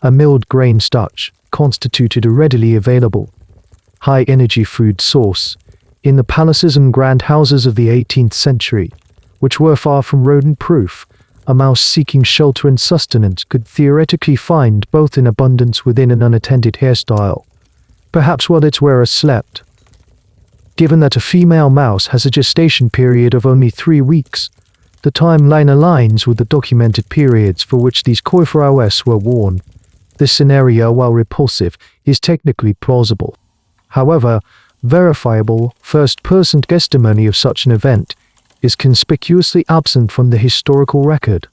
a milled grain starch, constituted a readily available, high-energy food source in the palaces and grand houses of the 18th century, which were far from rodent-proof. A mouse seeking shelter and sustenance could theoretically find both in abundance within an unattended hairstyle, perhaps while its wearer slept. Given that a female mouse has a gestation period of only 3 weeks, the timeline aligns with the documented periods for which these coiffures were worn. This scenario, while repulsive, is technically plausible. However, verifiable, first-person testimony of such an event is conspicuously absent from the historical record.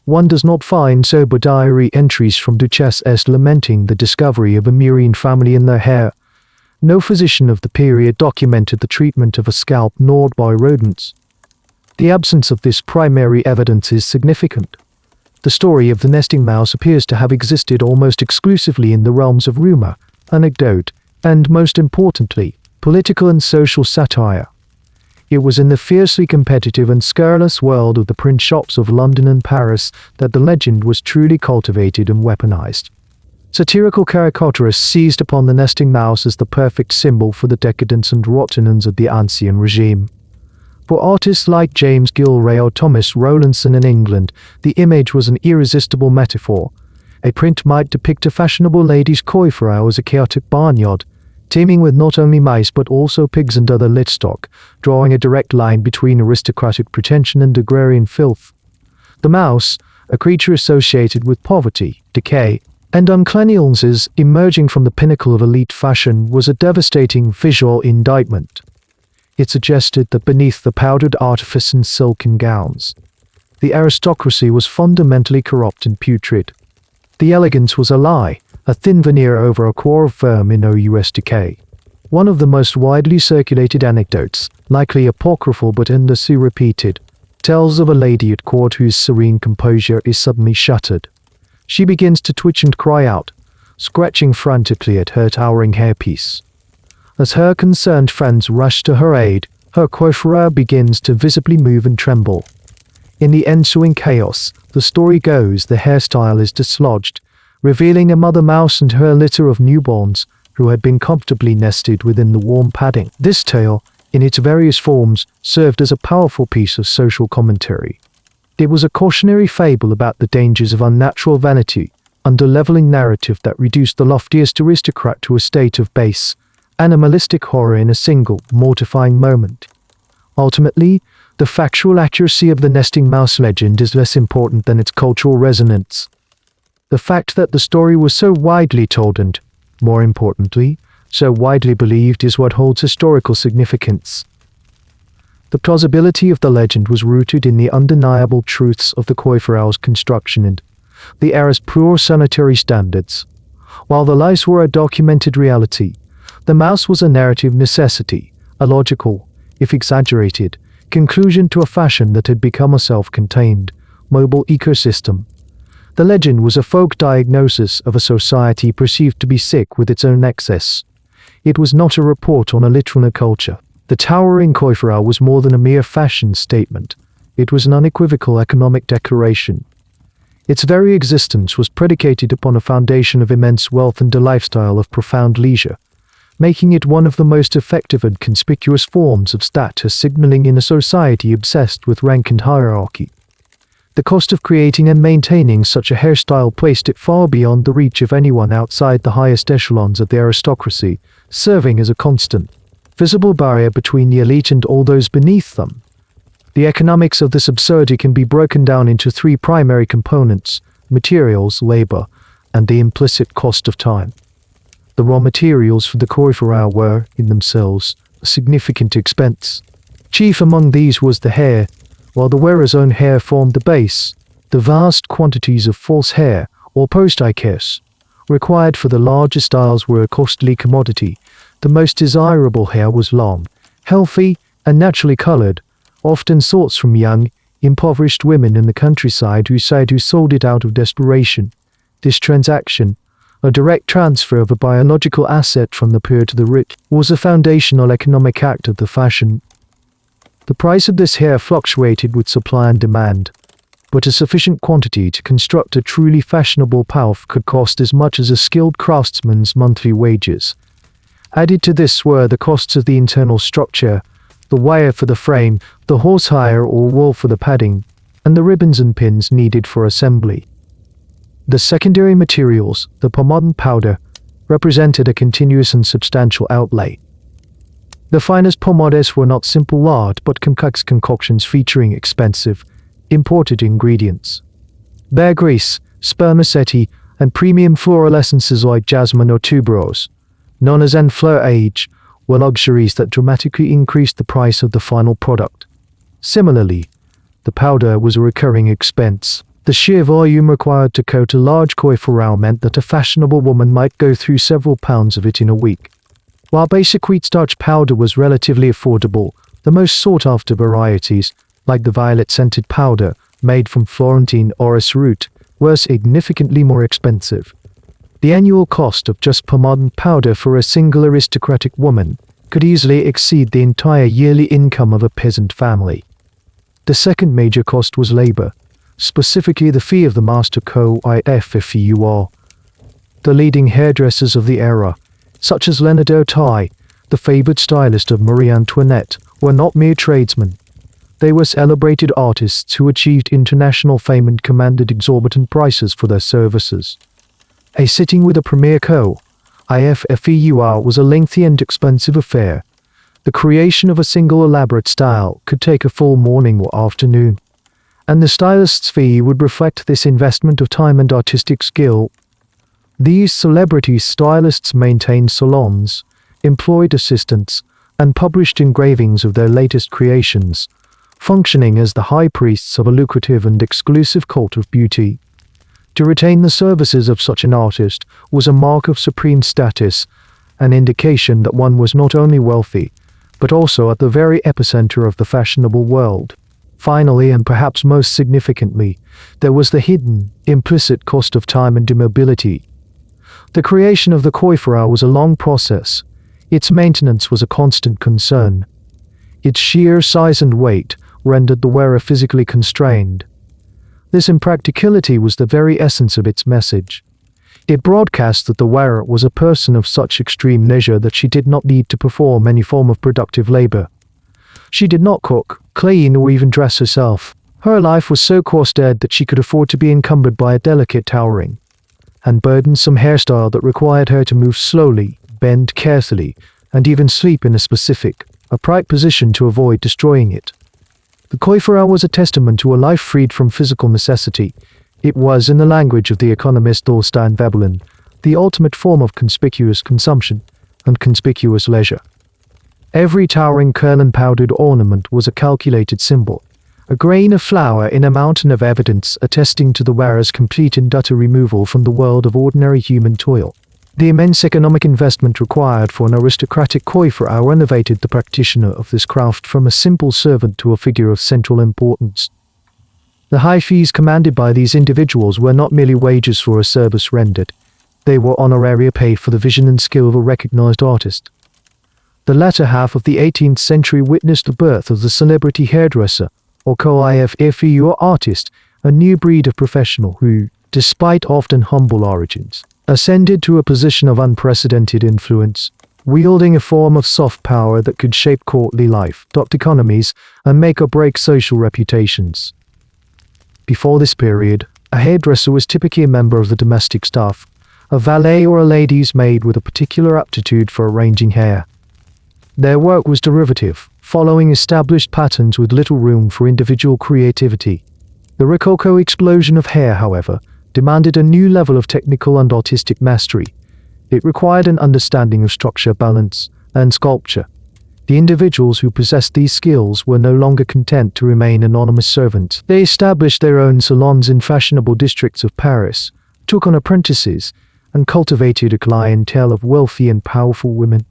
One does not find sober diary entries from duchesses lamenting the discovery of a murine family in their hair. No physician of the period documented the treatment of a scalp gnawed by rodents. The absence of this primary evidence is significant. The story of the nesting mouse appears to have existed almost exclusively in the realms of rumor, anecdote, and, most importantly, political and social satire. It was in the fiercely competitive and scurrilous world of the print shops of London and Paris that the legend was truly cultivated and weaponized. Satirical caricaturists seized upon the nesting mouse as the perfect symbol for the decadence and rottenance of the Ancien regime. For artists like James Gilray or Thomas Rowlandson in England, the image was an irresistible metaphor. A print might depict a fashionable lady's coiffure as a chaotic barnyard, teeming with not only mice but also pigs and other livestock, drawing a direct line between aristocratic pretension and agrarian filth. The mouse, a creature associated with poverty, decay, and uncleanliness emerging from the pinnacle of elite fashion, was a devastating visual indictment. It suggested that beneath the powdered artifice and silken gowns, the aristocracy was fundamentally corrupt and putrid. The elegance was a lie, a thin veneer over a core of firm innocuous decay. One of the most widely circulated anecdotes, likely apocryphal but endlessly repeated, tells of a lady at court whose serene composure is suddenly shattered. She begins to twitch and cry out, scratching frantically at her towering hairpiece. As her concerned friends rush to her aid, her coiffure begins to visibly move and tremble. In the ensuing chaos, the story goes, the hairstyle is dislodged, revealing a mother mouse and her litter of newborns who had been comfortably nested within the warm padding. This tale, in its various forms, served as a powerful piece of social commentary. It was a cautionary fable about the dangers of unnatural vanity, under-leveling narrative that reduced the loftiest aristocrat to a state of base, animalistic horror in a single, mortifying moment. Ultimately, the factual accuracy of the nesting mouse legend is less important than its cultural resonance. The fact that the story was so widely told and, more importantly, so widely believed is what holds historical significance. The plausibility of the legend was rooted in the undeniable truths of the coiffure's construction and the era's poor sanitary standards. While the lice were a documented reality, the mouse was a narrative necessity, a logical, if exaggerated, conclusion to a fashion that had become a self-contained, mobile ecosystem. The legend was a folk diagnosis of a society perceived to be sick with its own excess. It was not a report on a literal culture. The towering coiffure was more than a mere fashion statement. It was an unequivocal economic declaration. Its very existence was predicated upon a foundation of immense wealth and a lifestyle of profound leisure, making it one of the most effective and conspicuous forms of status signaling in a society obsessed with rank and hierarchy. The cost of creating and maintaining such a hairstyle placed it far beyond the reach of anyone outside the highest echelons of the aristocracy, serving as a constant, visible barrier between the elite and all those beneath them. The economics of this absurdity can be broken down into three primary components: materials, labor, and the implicit cost of time. The raw materials for the coiffure were, in themselves, a significant expense. Chief among these was the hair. While the wearer's own hair formed the base, the vast quantities of false hair, or post-ices, required for the larger styles were a costly commodity. The most desirable hair was long, healthy, and naturally colored, often sourced from young, impoverished women in the countryside who sold it out of desperation. This transaction, a direct transfer of a biological asset from the poor to the rich, was a foundational economic act of the fashion. The price of this hair fluctuated with supply and demand, but a sufficient quantity to construct a truly fashionable pouff could cost as much as a skilled craftsman's monthly wages. Added to this were the costs of the internal structure, the wire for the frame, the horsehair or wool for the padding, and the ribbons and pins needed for assembly. The secondary materials, the pomade and powder, represented a continuous and substantial outlay. The finest pomades were not simple art but complex concoctions featuring expensive, imported ingredients. Bear grease, spermaceti, and premium floral essences like jasmine or tuberose, known as en fleur age, were luxuries that dramatically increased the price of the final product. Similarly, the powder was a recurring expense. The sheer volume required to coat a large coiffure meant that a fashionable woman might go through several pounds of it in a week. While basic wheat starch powder was relatively affordable, the most sought-after varieties, like the violet-scented powder made from Florentine orris root, were significantly more expensive. The annual cost of just pomade and powder for a single aristocratic woman could easily exceed the entire yearly income of a peasant family. The second major cost was labor, specifically the fee of the master coiffure. The leading hairdressers of the era, such as Leonardo Tai, the favored stylist of Marie Antoinette, were not mere tradesmen. They were celebrated artists who achieved international fame and commanded exorbitant prices for their services. A sitting with a premier coiffure was a lengthy and expensive affair. The creation of a single elaborate style could take a full morning or afternoon, and the stylist's fee would reflect this investment of time and artistic skill. These celebrity stylists maintained salons, employed assistants, and published engravings of their latest creations, functioning as the high priests of a lucrative and exclusive cult of beauty. To retain the services of such an artist was a mark of supreme status, an indication that one was not only wealthy, but also at the very epicenter of the fashionable world. Finally, and perhaps most significantly, there was the hidden, implicit cost of time and immobility. The creation of the coiffure was a long process. Its maintenance was a constant concern. Its sheer size and weight rendered the wearer physically constrained. This impracticality was the very essence of its message. It broadcast that the wearer was a person of such extreme leisure that she did not need to perform any form of productive labor. She did not cook, clean, or even dress herself. Her life was so coarse-dead that she could afford to be encumbered by a delicate, towering, and burdensome hairstyle that required her to move slowly, bend carefully, and even sleep in a specific, upright position to avoid destroying it. The coiffure was a testament to a life freed from physical necessity. It was, in the language of the economist Thorstein Veblen, the ultimate form of conspicuous consumption and conspicuous leisure. Every towering curl and powdered ornament was a calculated symbol, a grain of flour in a mountain of evidence attesting to the wearer's complete and utter removal from the world of ordinary human toil. The immense economic investment required for an aristocratic coiffure elevated the practitioner of this craft from a simple servant to a figure of central importance. The high fees commanded by these individuals were not merely wages for a service rendered. They were honoraria paid for the vision and skill of a recognized artist. The latter half of the 18th century witnessed the birth of the celebrity hairdresser, or coiffure artist, a new breed of professional who, despite often humble origins, ascended to a position of unprecedented influence, wielding a form of soft power that could shape courtly life, adopt economies, and make or break social reputations. Before this period, a hairdresser was typically a member of the domestic staff, a valet or a lady's maid with a particular aptitude for arranging hair. Their work was derivative, following established patterns with little room for individual creativity. The Rococo explosion of hair, however, demanded a new level of technical and artistic mastery. It required an understanding of structure, balance, and sculpture. The individuals who possessed these skills were no longer content to remain anonymous servants. They established their own salons in fashionable districts of Paris, took on apprentices, and cultivated a clientele of wealthy and powerful women.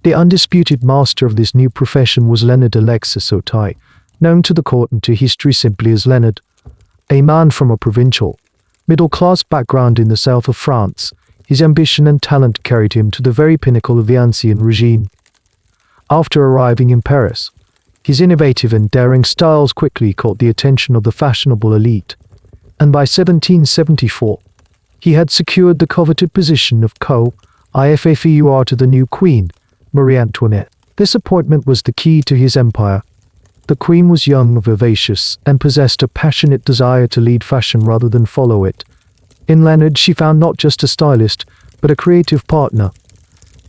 The undisputed master of this new profession was Leonard Alexis Auteuil, known to the court and to history simply as Leonard. A man from a provincial, middle-class background in the south of France, his ambition and talent carried him to the very pinnacle of the Ancien regime. After arriving in Paris, his innovative and daring styles quickly caught the attention of the fashionable elite, and by 1774, he had secured the coveted position of coiffure to the new queen, Marie Antoinette. This appointment was the key to his empire. The queen was young, vivacious, and possessed a passionate desire to lead fashion rather than follow it. In Leonard, she found not just a stylist, but a creative partner.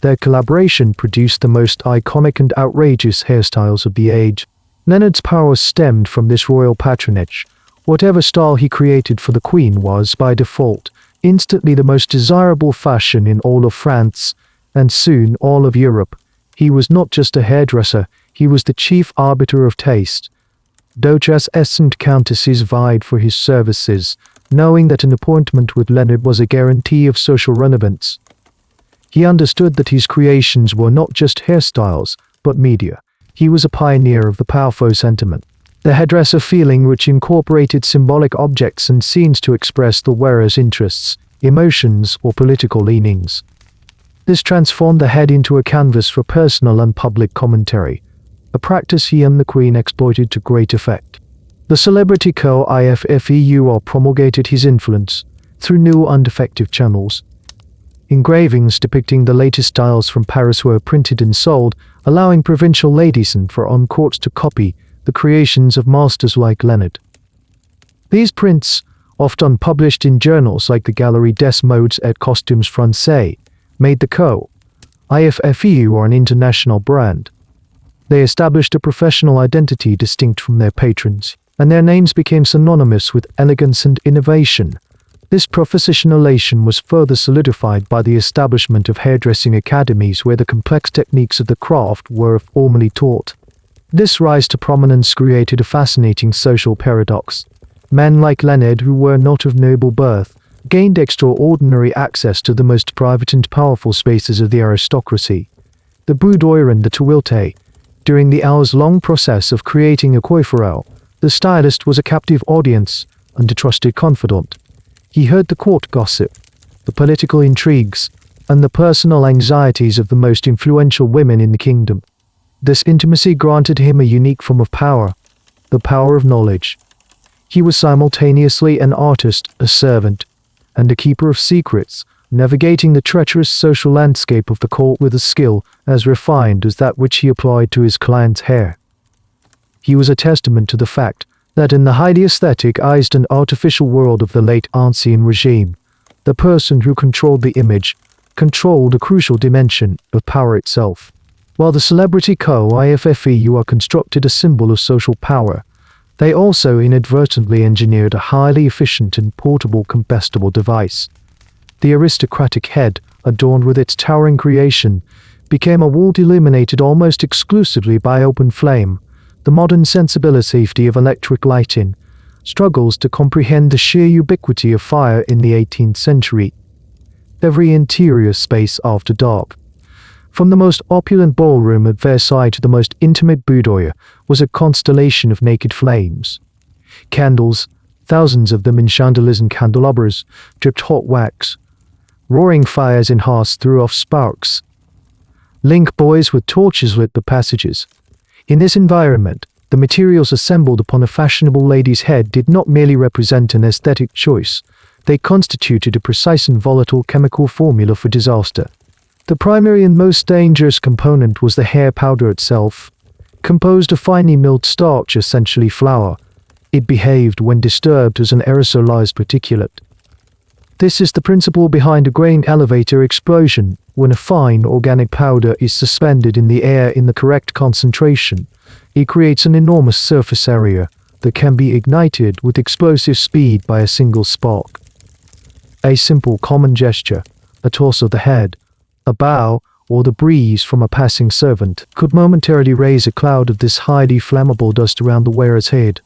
Their collaboration produced the most iconic and outrageous hairstyles of the age. Leonard's power stemmed from this royal patronage. Whatever style he created for the queen was, by default, instantly the most desirable fashion in all of France, and soon all of Europe. He was not just a hairdresser, he was the chief arbiter of taste. Duchesses and countesses vied for his services, knowing that an appointment with Leonard was a guarantee of social relevance. He understood that his creations were not just hairstyles, but media. He was a pioneer of the powerful sentiment, the hairdresser feeling, which incorporated symbolic objects and scenes to express the wearer's interests, emotions, or political leanings. This transformed the head into a canvas for personal and public commentary, a practice he and the Queen exploited to great effect. The celebrity coiffure promulgated his influence through new and effective channels. Engravings depicting the latest styles from Paris were printed and sold, allowing provincial ladies and for courts to copy, the creations of masters like Leonard. These prints, often published in journals like the Galerie des Modes et Costumes Français, made the coiffure an international brand. They established a professional identity distinct from their patrons, and their names became synonymous with elegance and innovation. This professionalization was further solidified by the establishment of hairdressing academies where the complex techniques of the craft were formally taught. This rise to prominence created a fascinating social paradox. Men like Leonard, who were not of noble birth, gained extraordinary access to the most private and powerful spaces of the aristocracy. The boudoir and the toilettes. During the hours-long process of creating a coiffure, the stylist was a captive audience and a trusted confidant. He heard the court gossip, the political intrigues, and the personal anxieties of the most influential women in the kingdom. This intimacy granted him a unique form of power, the power of knowledge. He was simultaneously an artist, a servant, and a keeper of secrets, navigating the treacherous social landscape of the court with a skill as refined as that which he applied to his client's hair. He was a testament to the fact that in the highly aestheticized and artificial world of the late Ancien regime, the person who controlled the image controlled a crucial dimension of power itself. While the celebrity coiffures constructed a symbol of social power, they also inadvertently engineered a highly efficient and portable combustible device. The aristocratic head, adorned with its towering creation, became a world illuminated almost exclusively by open flame. The modern sensibility of electric lighting struggles to comprehend the sheer ubiquity of fire in the 18th century. Every interior space after dark, from the most opulent ballroom at Versailles to the most intimate boudoir, was a constellation of naked flames. Candles, thousands of them in chandeliers and candelabras, dripped hot wax. Roaring fires in hearths threw off sparks. Link boys with torches lit the passages. In this environment, the materials assembled upon a fashionable lady's head did not merely represent an aesthetic choice, they constituted a precise and volatile chemical formula for disaster. The primary and most dangerous component was the hair powder itself. Composed of finely milled starch, essentially flour, it behaved when disturbed as an aerosolized particulate. This is the principle behind a grain elevator explosion. When a fine organic powder is suspended in the air in the correct concentration, it creates an enormous surface area that can be ignited with explosive speed by a single spark. A simple common gesture, a toss of the head, a bow, or the breeze from a passing servant could momentarily raise a cloud of this highly flammable dust around the wearer's head.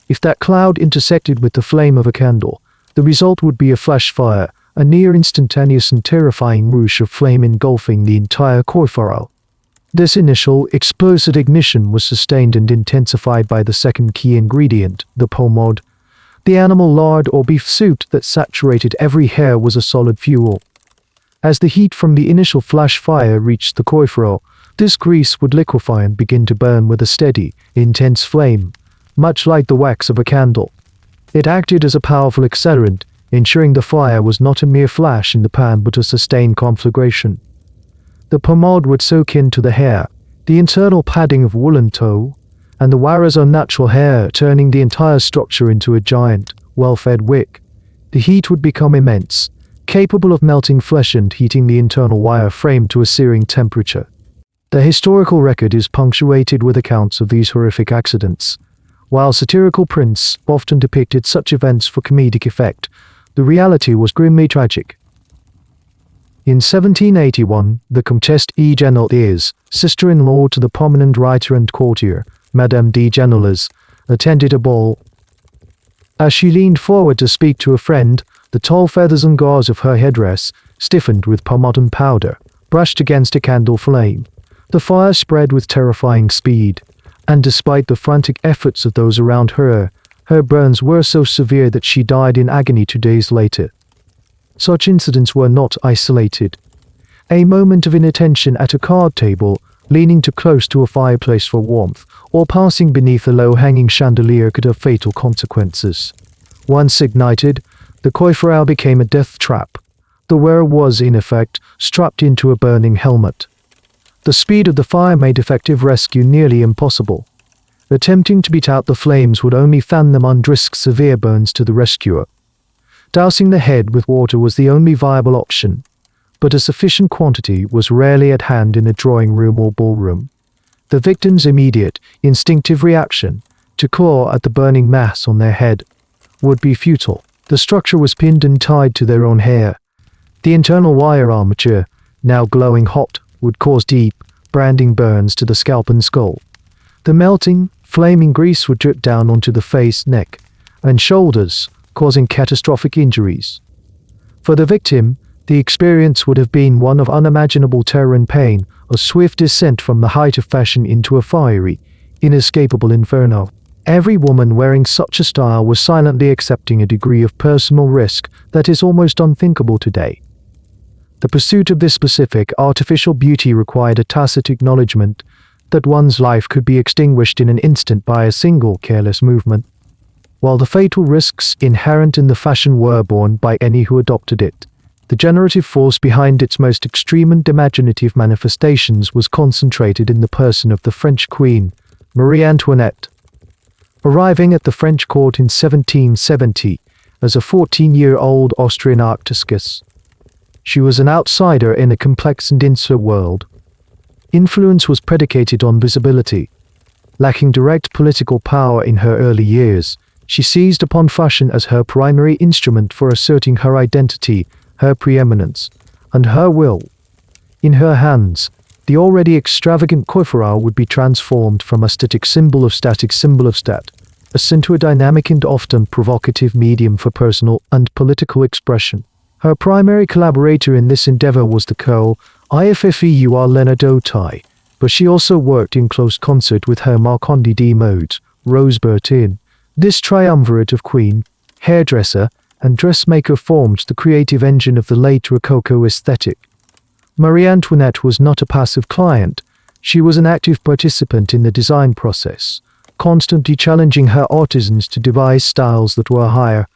If that cloud intersected with the flame of a candle, the result would be a flash fire, a near instantaneous and terrifying whoosh of flame engulfing the entire coiffure. This initial, explosive ignition was sustained and intensified by the second key ingredient, the pomade. The animal lard or beef suit that saturated every hair was a solid fuel. As the heat from the initial flash fire reached the coiffure, this grease would liquefy and begin to burn with a steady, intense flame, much like the wax of a candle. It acted as a powerful accelerant, ensuring the fire was not a mere flash in the pan but a sustained conflagration. The pomade would soak into the hair, the internal padding of woolen tow, and the wearer's own natural hair, turning the entire structure into a giant, well-fed wick. The heat would become immense, capable of melting flesh and heating the internal wire frame to a searing temperature. The historical record is punctuated with accounts of these horrific accidents. While satirical prints often depicted such events for comedic effect, the reality was grimly tragic. In 1781, the Comtesse de Genoliers, sister-in-law to the prominent writer and courtier, Madame de Genoliers, attended a ball. As she leaned forward to speak to a friend, the tall feathers and gauze of her headdress, stiffened with pomade and powder, brushed against a candle flame. The fire spread with terrifying speed, and despite the frantic efforts of those around her, her burns were so severe that she died in agony 2 days later. Such incidents were not isolated. A moment of inattention at a card table, leaning too close to a fireplace for warmth, or passing beneath a low-hanging chandelier could have fatal consequences. Once ignited, the coiffure became a death trap. The wearer was, in effect, strapped into a burning helmet. The speed of the fire made effective rescue nearly impossible. Attempting to beat out the flames would only fan them and risk severe burns to the rescuer. Dousing the head with water was the only viable option, but a sufficient quantity was rarely at hand in a drawing room or ballroom. The victim's immediate, instinctive reaction to claw at the burning mass on their head would be futile. The structure was pinned and tied to their own hair. The internal wire armature, now glowing hot, would cause deep, branding burns to the scalp and skull. The melting, flaming grease would drip down onto the face, neck, and shoulders, causing catastrophic injuries. For the victim, the experience would have been one of unimaginable terror and pain, a swift descent from the height of fashion into a fiery, inescapable inferno. Every woman wearing such a style was silently accepting a degree of personal risk that is almost unthinkable today. The pursuit of this specific, artificial beauty required a tacit acknowledgement that one's life could be extinguished in an instant by a single careless movement, while the fatal risks inherent in the fashion were borne by any who adopted it. The generative force behind its most extreme and imaginative manifestations was concentrated in the person of the French Queen, Marie Antoinette. Arriving at the French court in 1770 as a 14-year-old Austrian aristocracy, she was an outsider in a complex and insular world. Influence was predicated on visibility. Lacking direct political power in her early years, she seized upon fashion as her primary instrument for asserting her identity, her preeminence, and her will. In her hands, the already extravagant coiffure would be transformed from a static symbol of stat, into a dynamic and often provocative medium for personal and political expression. Her primary collaborator in this endeavor was the coiffeur Leonardo Tai, but she also worked in close concert with her Marconde de Modes, Rose Bertin. This triumvirate of queen, hairdresser, and dressmaker formed the creative engine of the late Rococo aesthetic. Marie Antoinette was not a passive client. She was an active participant in the design process, constantly challenging her artisans to devise styles that were higher,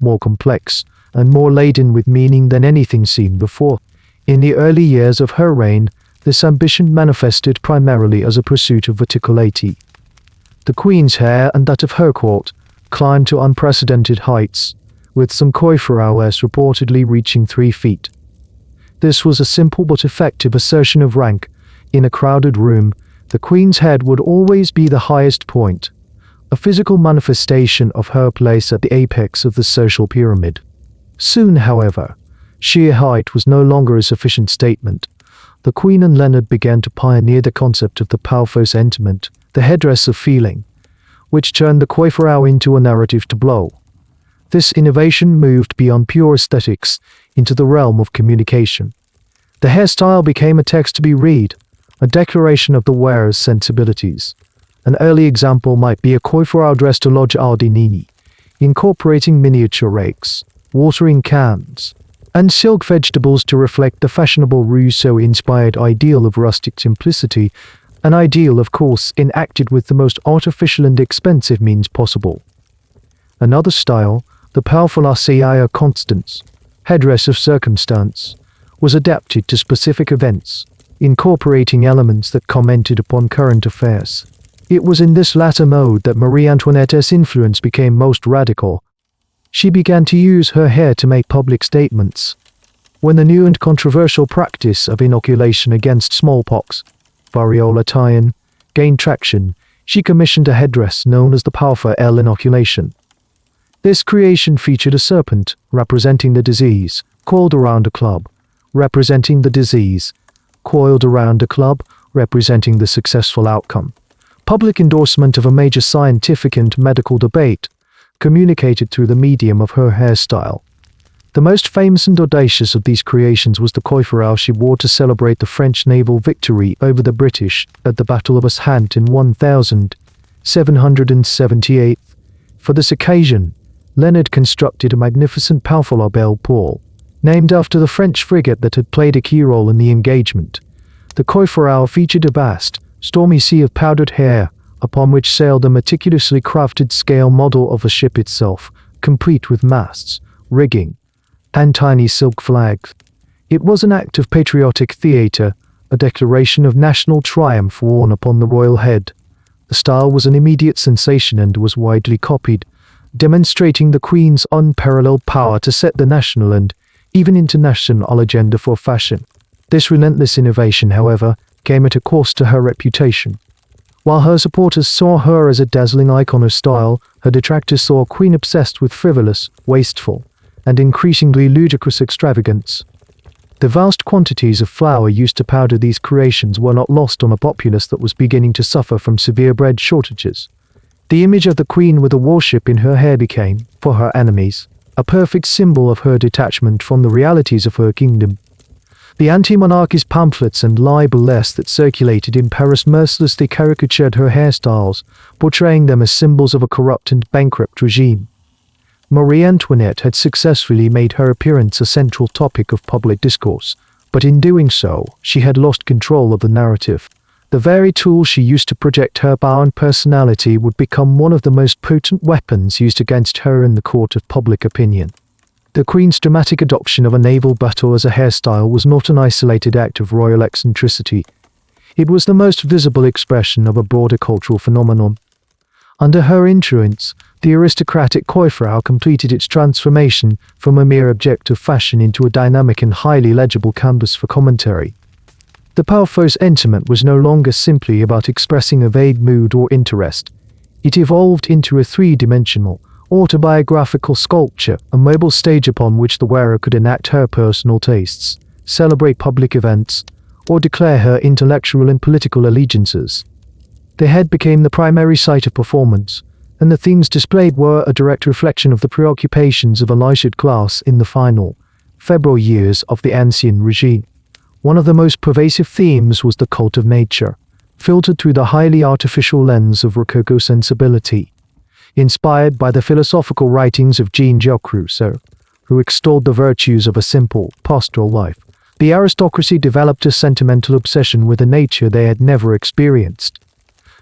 more complex, and more laden with meaning than anything seen before. In the early years of her reign, this ambition manifested primarily as a pursuit of verticality. The queen's hair and that of her court climbed to unprecedented heights, with some coiffures reportedly reaching 3 feet. This was a simple but effective assertion of rank. In a crowded room, the queen's head would always be the highest point, a physical manifestation of her place at the apex of the social pyramid. Soon, however, sheer height was no longer a sufficient statement. The Queen and Leonard began to pioneer the concept of the powerful sentiment, the headdress of feeling, which turned the coiffure into a narrative tableau. This innovation moved beyond pure aesthetics into the realm of communication. The hairstyle became a text to be read, a declaration of the wearer's sensibilities. An early example might be a coiffure dressed to lodge Aldinini, incorporating miniature rakes, watering cans, and silk vegetables to reflect the fashionable Rousseau-inspired ideal of rustic simplicity, an ideal, of course, enacted with the most artificial and expensive means possible. Another style, the powerful Arcea Constance, headdress of circumstance, was adapted to specific events, incorporating elements that commented upon current affairs. It was in this latter mode that Marie Antoinette's influence became most radical. She began to use her hair to make public statements. When the new and controversial practice of inoculation against smallpox, variola typhoid, gained traction, she commissioned a headdress known as the powerful inoculation. This creation featured a serpent, representing the disease, coiled around a club, representing the disease, coiled around a club, representing the successful outcome. Public endorsement of a major scientific and medical debate, communicated through the medium of her hairstyle. The most famous and audacious of these creations was the coiffure she wore to celebrate the French naval victory over the British at the Battle of Ascent in 1778. For this occasion, Leonard constructed a magnificent powerful belle pole, named after the French frigate that had played a key role in the engagement. The coiffure featured a vast, stormy sea of powdered hair, upon which sailed a meticulously crafted scale model of the ship itself, complete with masts, rigging, and tiny silk flags. It was an act of patriotic theatre, a declaration of national triumph worn upon the royal head. The style was an immediate sensation and was widely copied, demonstrating the Queen's unparalleled power to set the national and even international agenda for fashion. This relentless innovation, however, came at a cost to her reputation. While her supporters saw her as a dazzling icon of style, her detractors saw a queen obsessed with frivolous, wasteful, and increasingly ludicrous extravagance. The vast quantities of flour used to powder these creations were not lost on a populace that was beginning to suffer from severe bread shortages. The image of the queen with a warship in her hair became, for her enemies, a perfect symbol of her detachment from the realities of her kingdom. The anti-monarchist pamphlets and libel-lists that circulated in Paris mercilessly caricatured her hairstyles, portraying them as symbols of a corrupt and bankrupt regime. Marie Antoinette had successfully made her appearance a central topic of public discourse, but in doing so, she had lost control of the narrative. The very tool she used to project her power and personality would become one of the most potent weapons used against her in the court of public opinion. The Queen's dramatic adoption of a naval battle as a hairstyle was not an isolated act of royal eccentricity. It was the most visible expression of a broader cultural phenomenon. Under her influence, the aristocratic coiffure completed its transformation from a mere object of fashion into a dynamic and highly legible canvas for commentary. The powerful sentiment was no longer simply about expressing a vague mood or interest. It evolved into a three-dimensional, autobiographical sculpture, a mobile stage upon which the wearer could enact her personal tastes, celebrate public events, or declare her intellectual and political allegiances. The head became the primary site of performance, and the themes displayed were a direct reflection of the preoccupations of a leisured class in the final, febrile years of the Ancien regime. One of the most pervasive themes was the cult of nature, filtered through the highly artificial lens of Rococo sensibility. Inspired by the philosophical writings of Jean-Jacques Rousseau, who extolled the virtues of a simple, pastoral life, the aristocracy developed a sentimental obsession with a nature they had never experienced.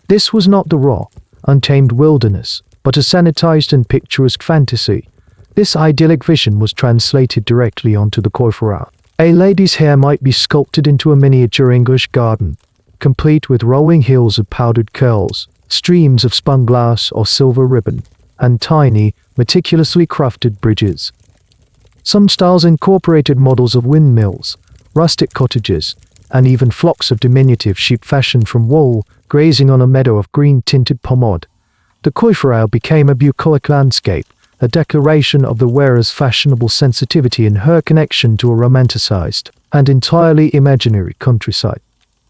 This was not the raw, untamed wilderness, but a sanitized and picturesque fantasy. This idyllic vision was translated directly onto the coiffure. A lady's hair might be sculpted into a miniature English garden, complete with rolling hills of powdered curls, streams of spun glass or silver ribbon, and tiny, meticulously crafted bridges. Some styles incorporated models of windmills, rustic cottages, and even flocks of diminutive sheep fashioned from wool, grazing on a meadow of green-tinted pomade. The coiffure became a bucolic landscape, a declaration of the wearer's fashionable sensitivity and her connection to a romanticized and entirely imaginary countryside.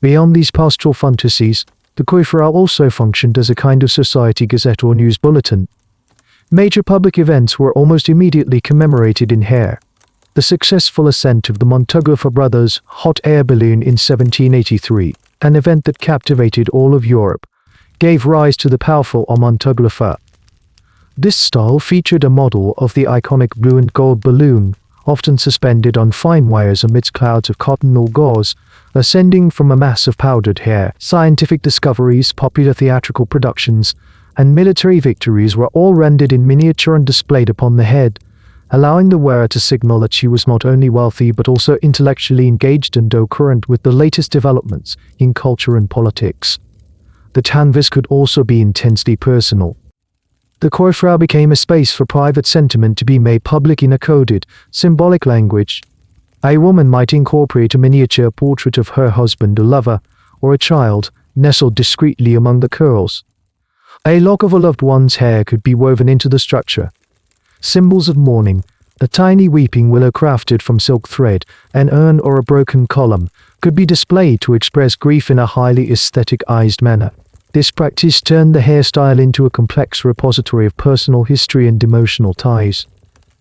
Beyond these pastoral fantasies, the coiffure also functioned as a kind of society gazette or news bulletin. Major public events were almost immediately commemorated in hair. The successful ascent of the Montgolfier brothers' hot air balloon in 1783, an event that captivated all of Europe, gave rise to the powerful Montgolfier. This style featured a model of the iconic blue and gold balloon, often suspended on fine wires amidst clouds of cotton or gauze, ascending from a mass of powdered hair. Scientific discoveries, popular theatrical productions, and military victories were all rendered in miniature and displayed upon the head, allowing the wearer to signal that she was not only wealthy but also intellectually engaged and current with the latest developments in culture and politics. The canvas could also be intensely personal. The coiffure became a space for private sentiment to be made public in a coded, symbolic language. A woman might incorporate a miniature portrait of her husband, a lover, or a child, nestled discreetly among the curls. A lock of a loved one's hair could be woven into the structure. Symbols of mourning, a tiny weeping willow crafted from silk thread, an urn or a broken column, could be displayed to express grief in a highly aestheticized manner. This practice turned the hairstyle into a complex repository of personal history and emotional ties,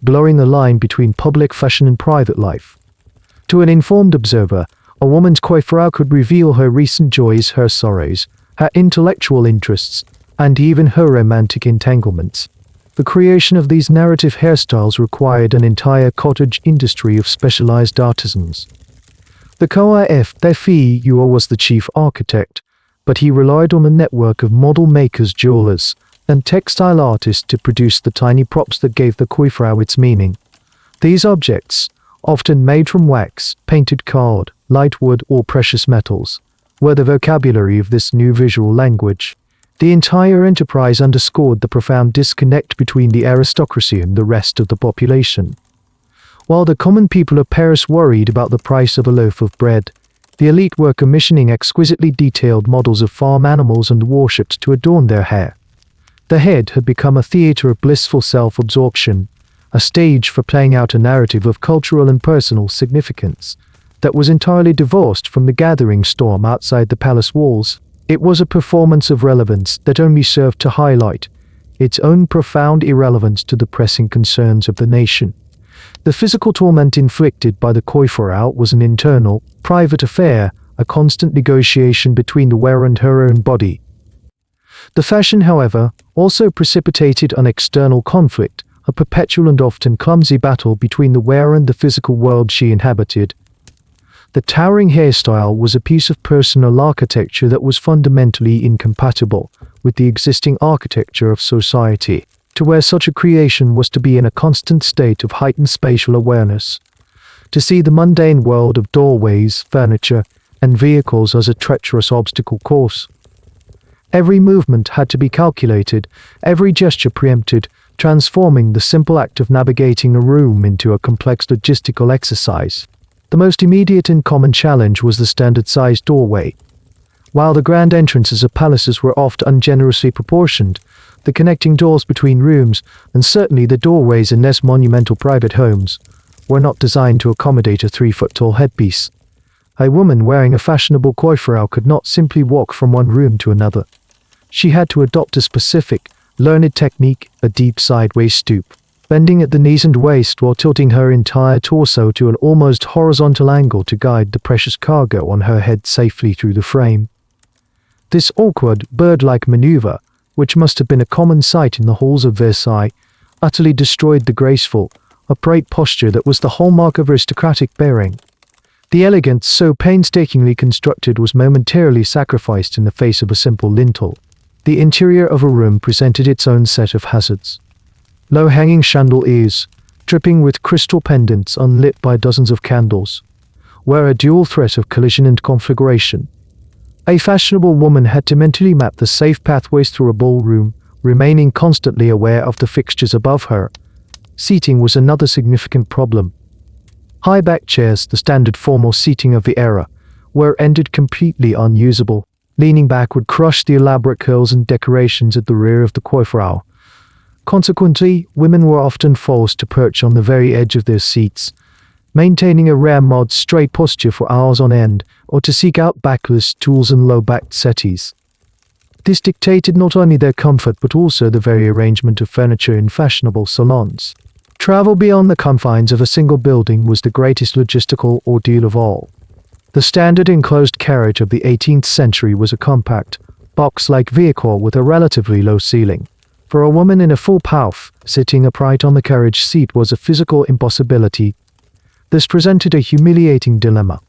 blurring the line between public fashion and private life. To an informed observer, a woman's coiffure could reveal her recent joys, her sorrows, her intellectual interests, and even her romantic entanglements. The creation of these narrative hairstyles required an entire cottage industry of specialized artisans. The coiffeur was the chief architect, but he relied on a network of model makers, jewelers, and textile artists to produce the tiny props that gave the coiffure its meaning. These objects, often made from wax, painted card, light wood, or precious metals, were the vocabulary of this new visual language. The entire enterprise underscored the profound disconnect between the aristocracy and the rest of the population. While the common people of Paris worried about the price of a loaf of bread, the elite were commissioning exquisitely detailed models of farm animals and warships to adorn their hair. The head had become a theater of blissful self-absorption, a stage for playing out a narrative of cultural and personal significance that was entirely divorced from the gathering storm outside the palace walls. It was a performance of relevance that only served to highlight its own profound irrelevance to the pressing concerns of the nation. The physical torment inflicted by the coiffure was an internal, private affair, a constant negotiation between the wearer and her own body. The fashion, however, also precipitated an external conflict, a perpetual and often clumsy battle between the wearer and the physical world she inhabited. The towering hairstyle was a piece of personal architecture that was fundamentally incompatible with the existing architecture of society. To wear such a creation was to be in a constant state of heightened spatial awareness, to see the mundane world of doorways, furniture, and vehicles as a treacherous obstacle course. Every movement had to be calculated, every gesture preempted, transforming the simple act of navigating a room into a complex logistical exercise. The most immediate and common challenge was the standard-sized doorway. While the grand entrances of palaces were oft ungenerously proportioned, the connecting doors between rooms, and certainly the doorways in less monumental private homes, were not designed to accommodate a 3-foot-tall headpiece. A woman wearing a fashionable coiffure could not simply walk from one room to another. She had to adopt a specific, learned technique, a deep sideways stoop, bending at the knees and waist while tilting her entire torso to an almost horizontal angle to guide the precious cargo on her head safely through the frame. This awkward, bird-like maneuver, which must have been a common sight in the halls of Versailles, utterly destroyed the graceful, upright posture that was the hallmark of aristocratic bearing. The elegance so painstakingly constructed was momentarily sacrificed in the face of a simple lintel. The interior of a room presented its own set of hazards. Low-hanging chandeliers, dripping with crystal pendants unlit by dozens of candles, were a dual threat of collision and conflagration. A fashionable woman had to mentally map the safe pathways through a ballroom, remaining constantly aware of the fixtures above her. Seating was another significant problem. High-back chairs, the standard formal seating of the era, were rendered completely unusable. Leaning back would crush the elaborate curls and decorations at the rear of the coiffure. Consequently, women were often forced to perch on the very edge of their seats, maintaining a ramrod straight posture for hours on end, or to seek out backless stools and low-backed settees. This dictated not only their comfort but also the very arrangement of furniture in fashionable salons. Travel beyond the confines of a single building was the greatest logistical ordeal of all. The standard enclosed carriage of the 18th century was a compact, box-like vehicle with a relatively low ceiling. For a woman in a full pouff, sitting upright on the carriage seat was a physical impossibility. This presented a humiliating dilemma.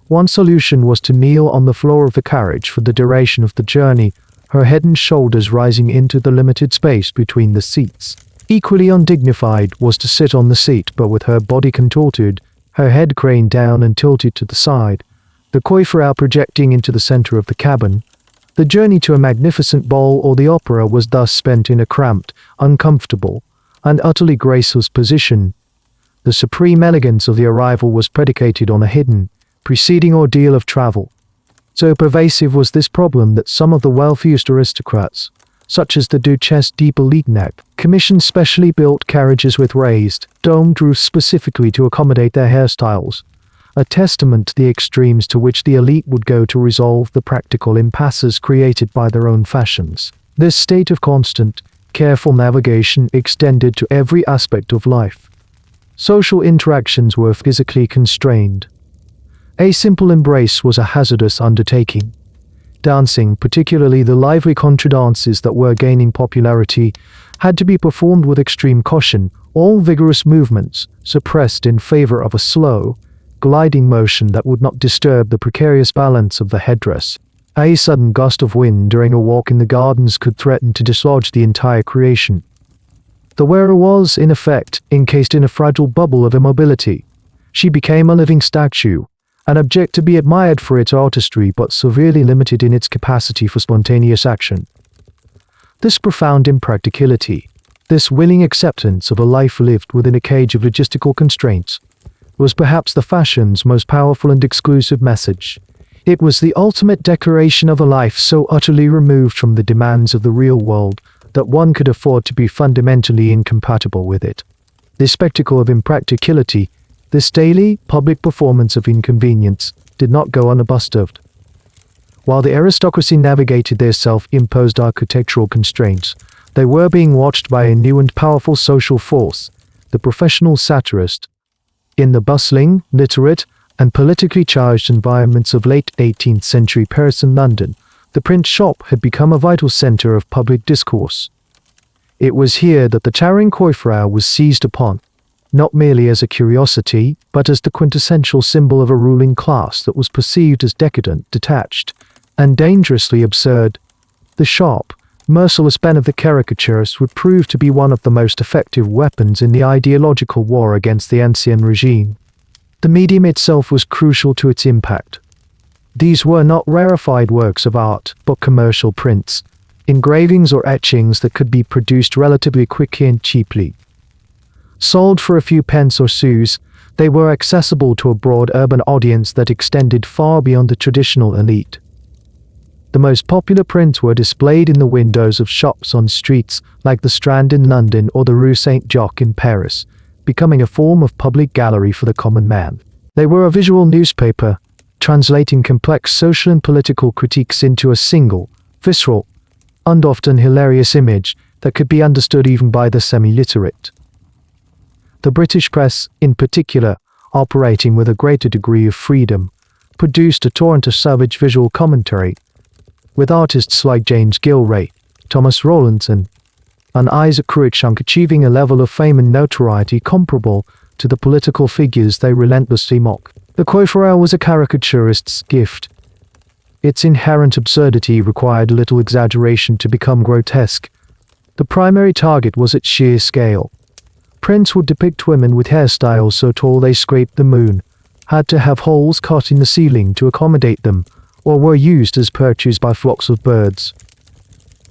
One solution was to kneel on the floor of the carriage for the duration of the journey, her head and shoulders rising into the limited space between the seats. Equally undignified was to sit on the seat but with her body contorted, her head craned down and tilted to the side, the coiffure projecting into the center of the cabin. The journey to a magnificent ball or the opera was thus spent in a cramped, uncomfortable, and utterly graceless position. The supreme elegance of the arrival was predicated on a hidden, preceding ordeal of travel. So pervasive was this problem that some of the wealthiest aristocrats, such as the Duchesse de Polignac, commissioned specially built carriages with raised, domed roofs specifically to accommodate their hairstyles, a testament to the extremes to which the elite would go to resolve the practical impasses created by their own fashions. This state of constant, careful navigation extended to every aspect of life. Social interactions were physically constrained. A simple embrace was a hazardous undertaking. Dancing, particularly the lively contra-dances that were gaining popularity, had to be performed with extreme caution, all vigorous movements suppressed in favor of a slow, gliding motion that would not disturb the precarious balance of the headdress. A sudden gust of wind during a walk in the gardens could threaten to dislodge the entire creation. The wearer was, in effect, encased in a fragile bubble of immobility. She became a living statue, an object to be admired for its artistry but severely limited in its capacity for spontaneous action. This profound impracticality, this willing acceptance of a life lived within a cage of logistical constraints, was perhaps the fashion's most powerful and exclusive message. It was the ultimate declaration of a life so utterly removed from the demands of the real world that one could afford to be fundamentally incompatible with it. This spectacle of impracticality, this daily, public performance of inconvenience, did not go unobserved. While the aristocracy navigated their self-imposed architectural constraints, they were being watched by a new and powerful social force, the professional satirist. In the bustling, literate, and politically charged environments of late 18th century Paris and London, the print shop had become a vital center of public discourse. It was here that the towering coiffure was seized upon, not merely as a curiosity, but as the quintessential symbol of a ruling class that was perceived as decadent, detached, and dangerously absurd. The sharp, merciless pen of the caricaturist would prove to be one of the most effective weapons in the ideological war against the ancien regime. The medium itself was crucial to its impact. These were not rarefied works of art, but commercial prints, engravings or etchings that could be produced relatively quickly and cheaply. Sold for a few pence or sous, they were accessible to a broad urban audience that extended far beyond the traditional elite. The most popular prints were displayed in the windows of shops on streets like the Strand in London or the Rue Saint-Jacques in Paris, becoming a form of public gallery for the common man. They were a visual newspaper, translating complex social and political critiques into a single, visceral, and often hilarious image that could be understood even by the semi-literate. The British press, in particular, operating with a greater degree of freedom, produced a torrent of savage visual commentary, with artists like James Gilray, Thomas Rowlandson, and Isaac Cruikshank achieving a level of fame and notoriety comparable to the political figures they relentlessly mock. The coiffure was a caricaturist's gift. Its inherent absurdity required little exaggeration to become grotesque. The primary target was its sheer scale. Prints would depict women with hairstyles so tall they scraped the moon, had to have holes cut in the ceiling to accommodate them, or were used as perches by flocks of birds.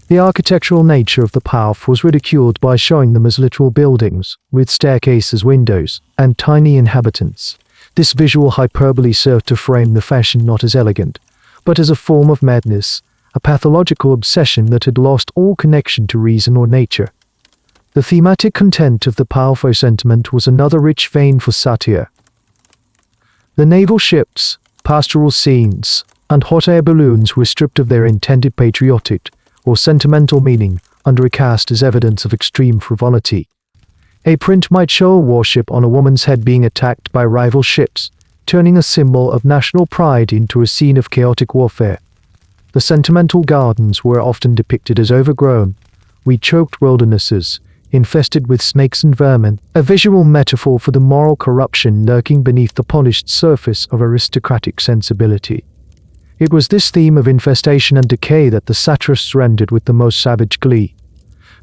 The architectural nature of the path was ridiculed by showing them as literal buildings, with staircases, windows, and tiny inhabitants. This visual hyperbole served to frame the fashion not as elegant, but as a form of madness, a pathological obsession that had lost all connection to reason or nature. The thematic content of the powerful sentiment was another rich vein for satire. The naval ships, pastoral scenes, and hot air balloons were stripped of their intended patriotic or sentimental meaning and recast as evidence of extreme frivolity. A print might show a warship on a woman's head being attacked by rival ships, turning a symbol of national pride into a scene of chaotic warfare. The sentimental gardens were often depicted as overgrown, weed-choked wildernesses, infested with snakes and vermin, a visual metaphor for the moral corruption lurking beneath the polished surface of aristocratic sensibility. It was this theme of infestation and decay that the satirists rendered with the most savage glee.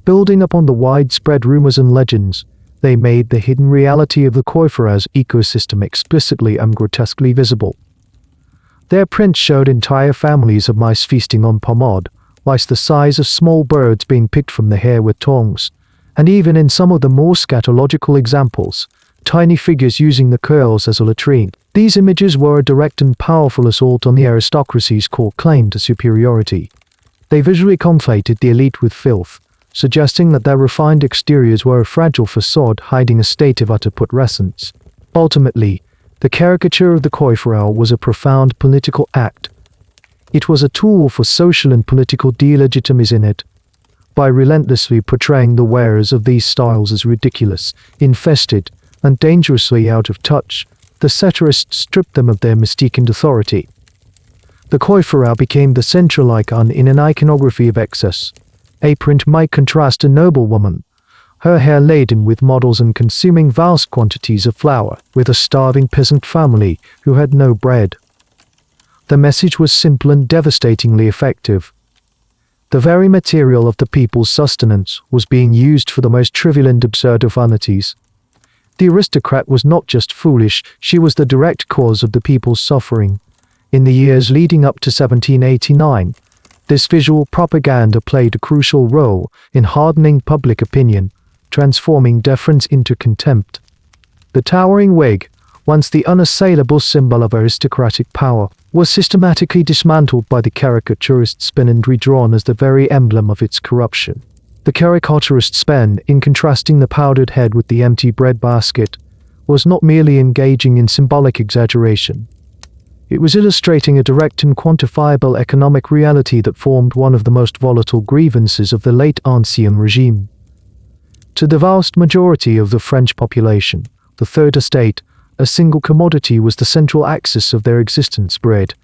Building upon the widespread rumors and legends, they made the hidden reality of the coiffure's ecosystem explicitly and grotesquely visible. Their prints showed entire families of mice feasting on pomade, lice the size of small birds being picked from the hair with tongs, and even in some of the more scatological examples, tiny figures using the curls as a latrine. These images were a direct and powerful assault on the aristocracy's core claim to superiority. They visually conflated the elite with filth, suggesting that their refined exteriors were a fragile facade hiding a state of utter putrescence. Ultimately, the caricature of the coiffure was a profound political act. It was a tool for social and political delegitimising. By relentlessly portraying the wearers of these styles as ridiculous, infested, and dangerously out of touch, the satirists stripped them of their mystique and authority. The coiffure became the central icon in an iconography of excess. A print might contrast a noble woman, her hair laden with models and consuming vast quantities of flour, with a starving peasant family who had no bread. The message was simple and devastatingly effective. The very material of the people's sustenance was being used for the most trivial and absurd of vanities. The aristocrat was not just foolish, she was the direct cause of the people's suffering. In the years leading up to 1789, This visual propaganda played a crucial role in hardening public opinion, transforming deference into contempt. The towering wig, once the unassailable symbol of aristocratic power, was systematically dismantled by the caricaturist's pen and redrawn as the very emblem of its corruption. The caricaturist's pen, in contrasting the powdered head with the empty bread basket, was not merely engaging in symbolic exaggeration. It was illustrating a direct and quantifiable economic reality that formed one of the most volatile grievances of the late Ancien regime. To the vast majority of the French population, the Third Estate, a single commodity was the central axis of their existence. Bread.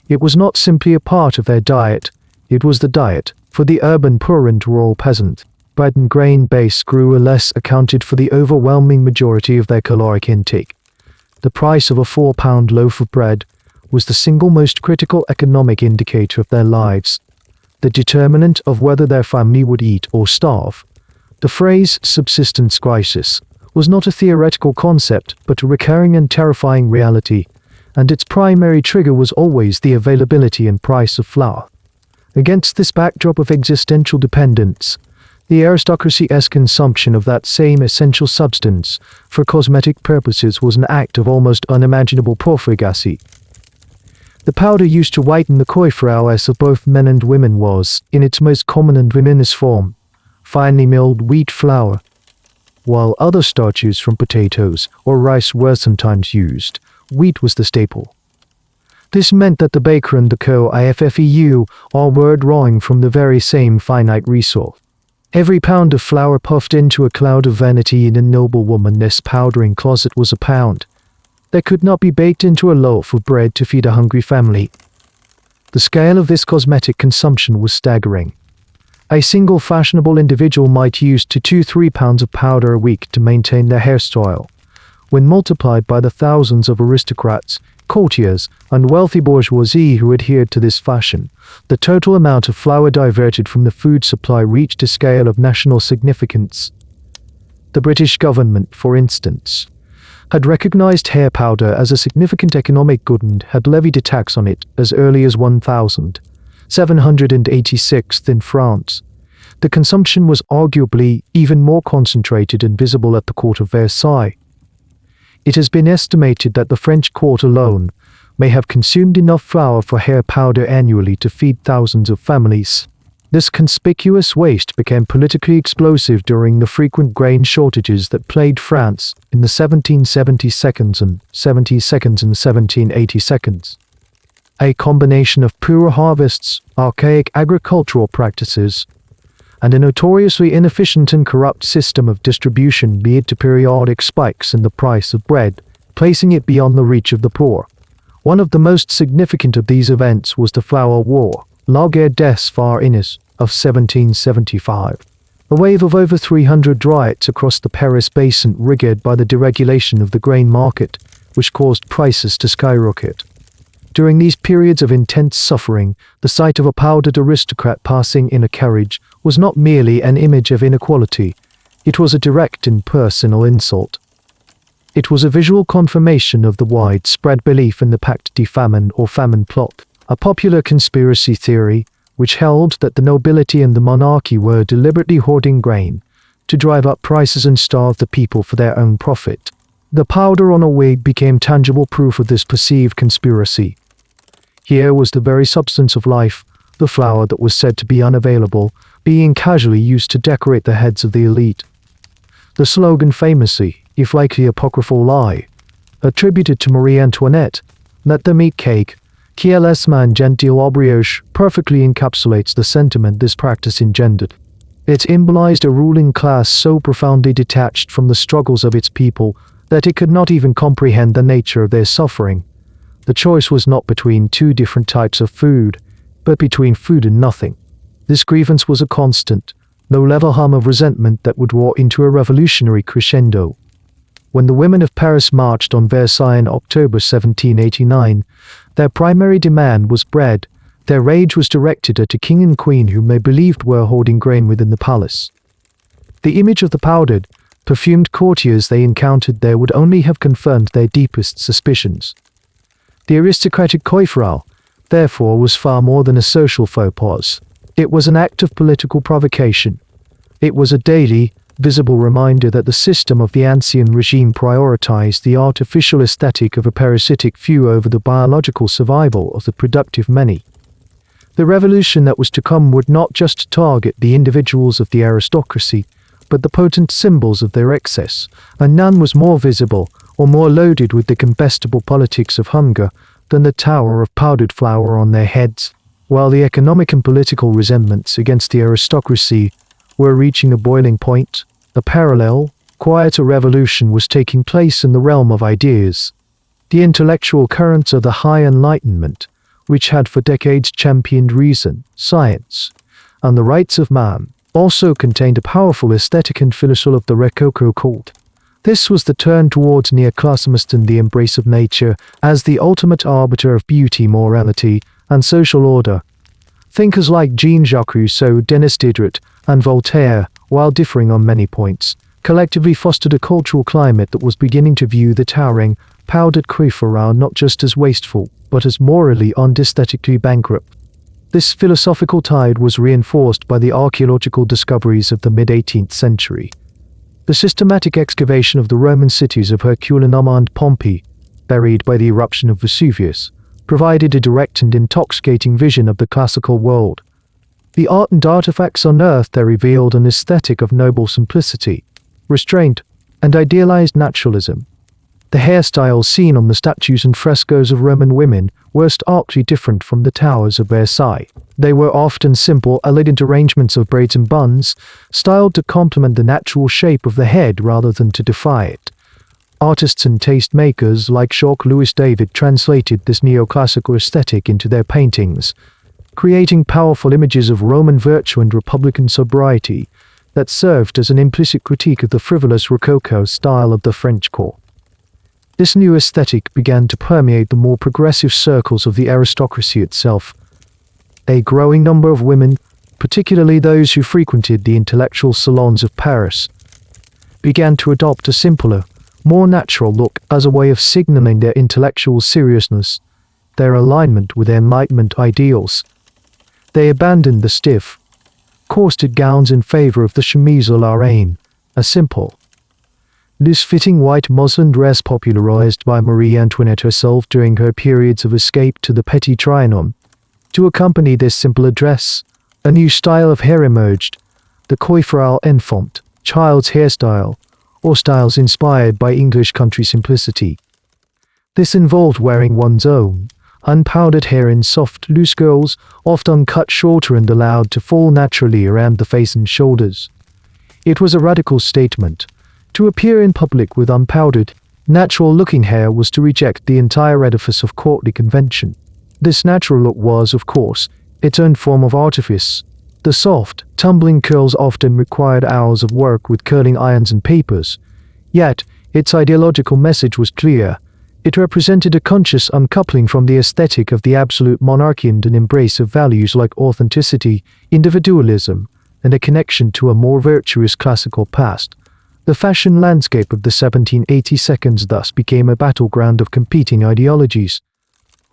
It was not simply a part of their diet, it was the diet for the urban poor and rural peasant. Bread and grain-based grew less accounted for the overwhelming majority of their caloric intake. The price of a 4-pound loaf of bread was the single most critical economic indicator of their lives, the determinant of whether their family would eat or starve. The phrase subsistence crisis was not a theoretical concept but a recurring and terrifying reality, and its primary trigger was always the availability and price of flour. Against this backdrop of existential dependence, the aristocracy's consumption of that same essential substance for cosmetic purposes was an act of almost unimaginable profligacy. The powder used to whiten the coiffures of both men and women was, in its most common and ruinous form, finely milled wheat flour, while other starches from potatoes or rice were sometimes used. Wheat was the staple. This meant that the baker and the coiffeur all were drawing from the very same finite resource. Every pound of flour puffed into a cloud of vanity in a noble woman's powdering closet was a pound that could not be baked into a loaf of bread to feed a hungry family. The scale of this cosmetic consumption was staggering. A single fashionable individual might use 2 to 3 pounds of powder a week to maintain their hairstyle. When multiplied by the thousands of aristocrats, courtiers, and wealthy bourgeoisie who adhered to this fashion, the total amount of flour diverted from the food supply reached a scale of national significance. The British government, for instance, had recognized hair powder as a significant economic good and had levied a tax on it as early as 1786 in France. The consumption was arguably even more concentrated and visible at the court of Versailles. It has been estimated that the French court alone may have consumed enough flour for hair powder annually to feed thousands of families. This conspicuous waste became politically explosive during the frequent grain shortages that plagued France in the 1772 and 1782. A combination of poor harvests, archaic agricultural practices, and a notoriously inefficient and corrupt system of distribution led to periodic spikes in the price of bread, placing it beyond the reach of the poor. One of the most significant of these events was the Flour War, La Guerre des Farines, of 1775. A wave of over 300 riots across the Paris basin triggered by the deregulation of the grain market, which caused prices to skyrocket. During these periods of intense suffering, the sight of a powdered aristocrat passing in a carriage was not merely an image of inequality, it was a direct and personal insult. It was a visual confirmation of the widespread belief in the Pacte de Famine or famine plot, a popular conspiracy theory which held that the nobility and the monarchy were deliberately hoarding grain to drive up prices and starve the people for their own profit. The powder on a wig became tangible proof of this perceived conspiracy. Here was the very substance of life, the flour that was said to be unavailable, being casually used to decorate the heads of the elite. The slogan famously, if likely apocryphal lie, attributed to Marie Antoinette, "Let them eat cake, qui les mange au brioche," perfectly encapsulates the sentiment this practice engendered. It symbolized a ruling class so profoundly detached from the struggles of its people that it could not even comprehend the nature of their suffering. The choice was not between two different types of food, but between food and nothing. This grievance was a constant, low-level hum of resentment that would roar into a revolutionary crescendo. When the women of Paris marched on Versailles in October 1789, their primary demand was bread. Their rage was directed at a king and queen whom they believed were hoarding grain within the palace. The image of the powdered, perfumed courtiers they encountered there would only have confirmed their deepest suspicions. The aristocratic coiffure, therefore, was far more than a social faux pas. It was an act of political provocation. It was a daily, visible reminder that the system of the ancient regime prioritized the artificial aesthetic of a parasitic few over the biological survival of the productive many. The revolution that was to come would not just target the individuals of the aristocracy, but the potent symbols of their excess, and none was more visible or more loaded with the combustible politics of hunger than the tower of powdered flour on their heads. While the economic and political resentments against the aristocracy were reaching a boiling point, a parallel, quieter revolution was taking place in the realm of ideas. The intellectual currents of the High Enlightenment, which had for decades championed reason, science, and the rights of man, also contained a powerful aesthetic and philosophy of the Rococo cult. This was the turn towards neoclassicism, the embrace of nature as the ultimate arbiter of beauty, morality, and social order. Thinkers like Jean-Jacques Rousseau, Denis Diderot, and Voltaire, while differing on many points, collectively fostered a cultural climate that was beginning to view the towering, powdered coiffure not just as wasteful, but as morally and aesthetically bankrupt. This philosophical tide was reinforced by the archaeological discoveries of the mid-18th century. The systematic excavation of the Roman cities of Herculaneum and Pompeii, buried by the eruption of Vesuvius, provided a direct and intoxicating vision of the classical world. The art and artifacts unearthed there revealed an aesthetic of noble simplicity, restraint, and idealized naturalism. The hairstyles seen on the statues and frescoes of Roman women were starkly different from the towers of Versailles. They were often simple, elegant arrangements of braids and buns, styled to complement the natural shape of the head rather than to defy it. Artists and taste makers like Jacques-Louis David translated this neoclassical aesthetic into their paintings, creating powerful images of Roman virtue and republican sobriety that served as an implicit critique of the frivolous Rococo style of the French court. This new aesthetic began to permeate the more progressive circles of the aristocracy itself. A growing number of women, particularly those who frequented the intellectual salons of Paris, began to adopt a simpler, more natural look as a way of signaling their intellectual seriousness, their alignment with Enlightenment ideals. They abandoned the stiff, corseted gowns in favor of the chemise à la reine, a simple, loose-fitting white muslin dress popularized by Marie Antoinette herself during her periods of escape to the Petit Trianon. To accompany this simpler dress, a new style of hair emerged, the coiffure enfant, child's hairstyle, or styles inspired by English country simplicity. This involved wearing one's own, unpowdered hair in soft, loose curls, often cut shorter and allowed to fall naturally around the face and shoulders. It was a radical statement. To appear in public with unpowdered, natural-looking hair was to reject the entire edifice of courtly convention. This natural look was, of course, its own form of artifice. The soft, tumbling curls often required hours of work with curling irons and papers. Yet, its ideological message was clear. It represented a conscious uncoupling from the aesthetic of the absolute monarchy and an embrace of values like authenticity, individualism, and a connection to a more virtuous classical past. The fashion landscape of the 1780s thus became a battleground of competing ideologies.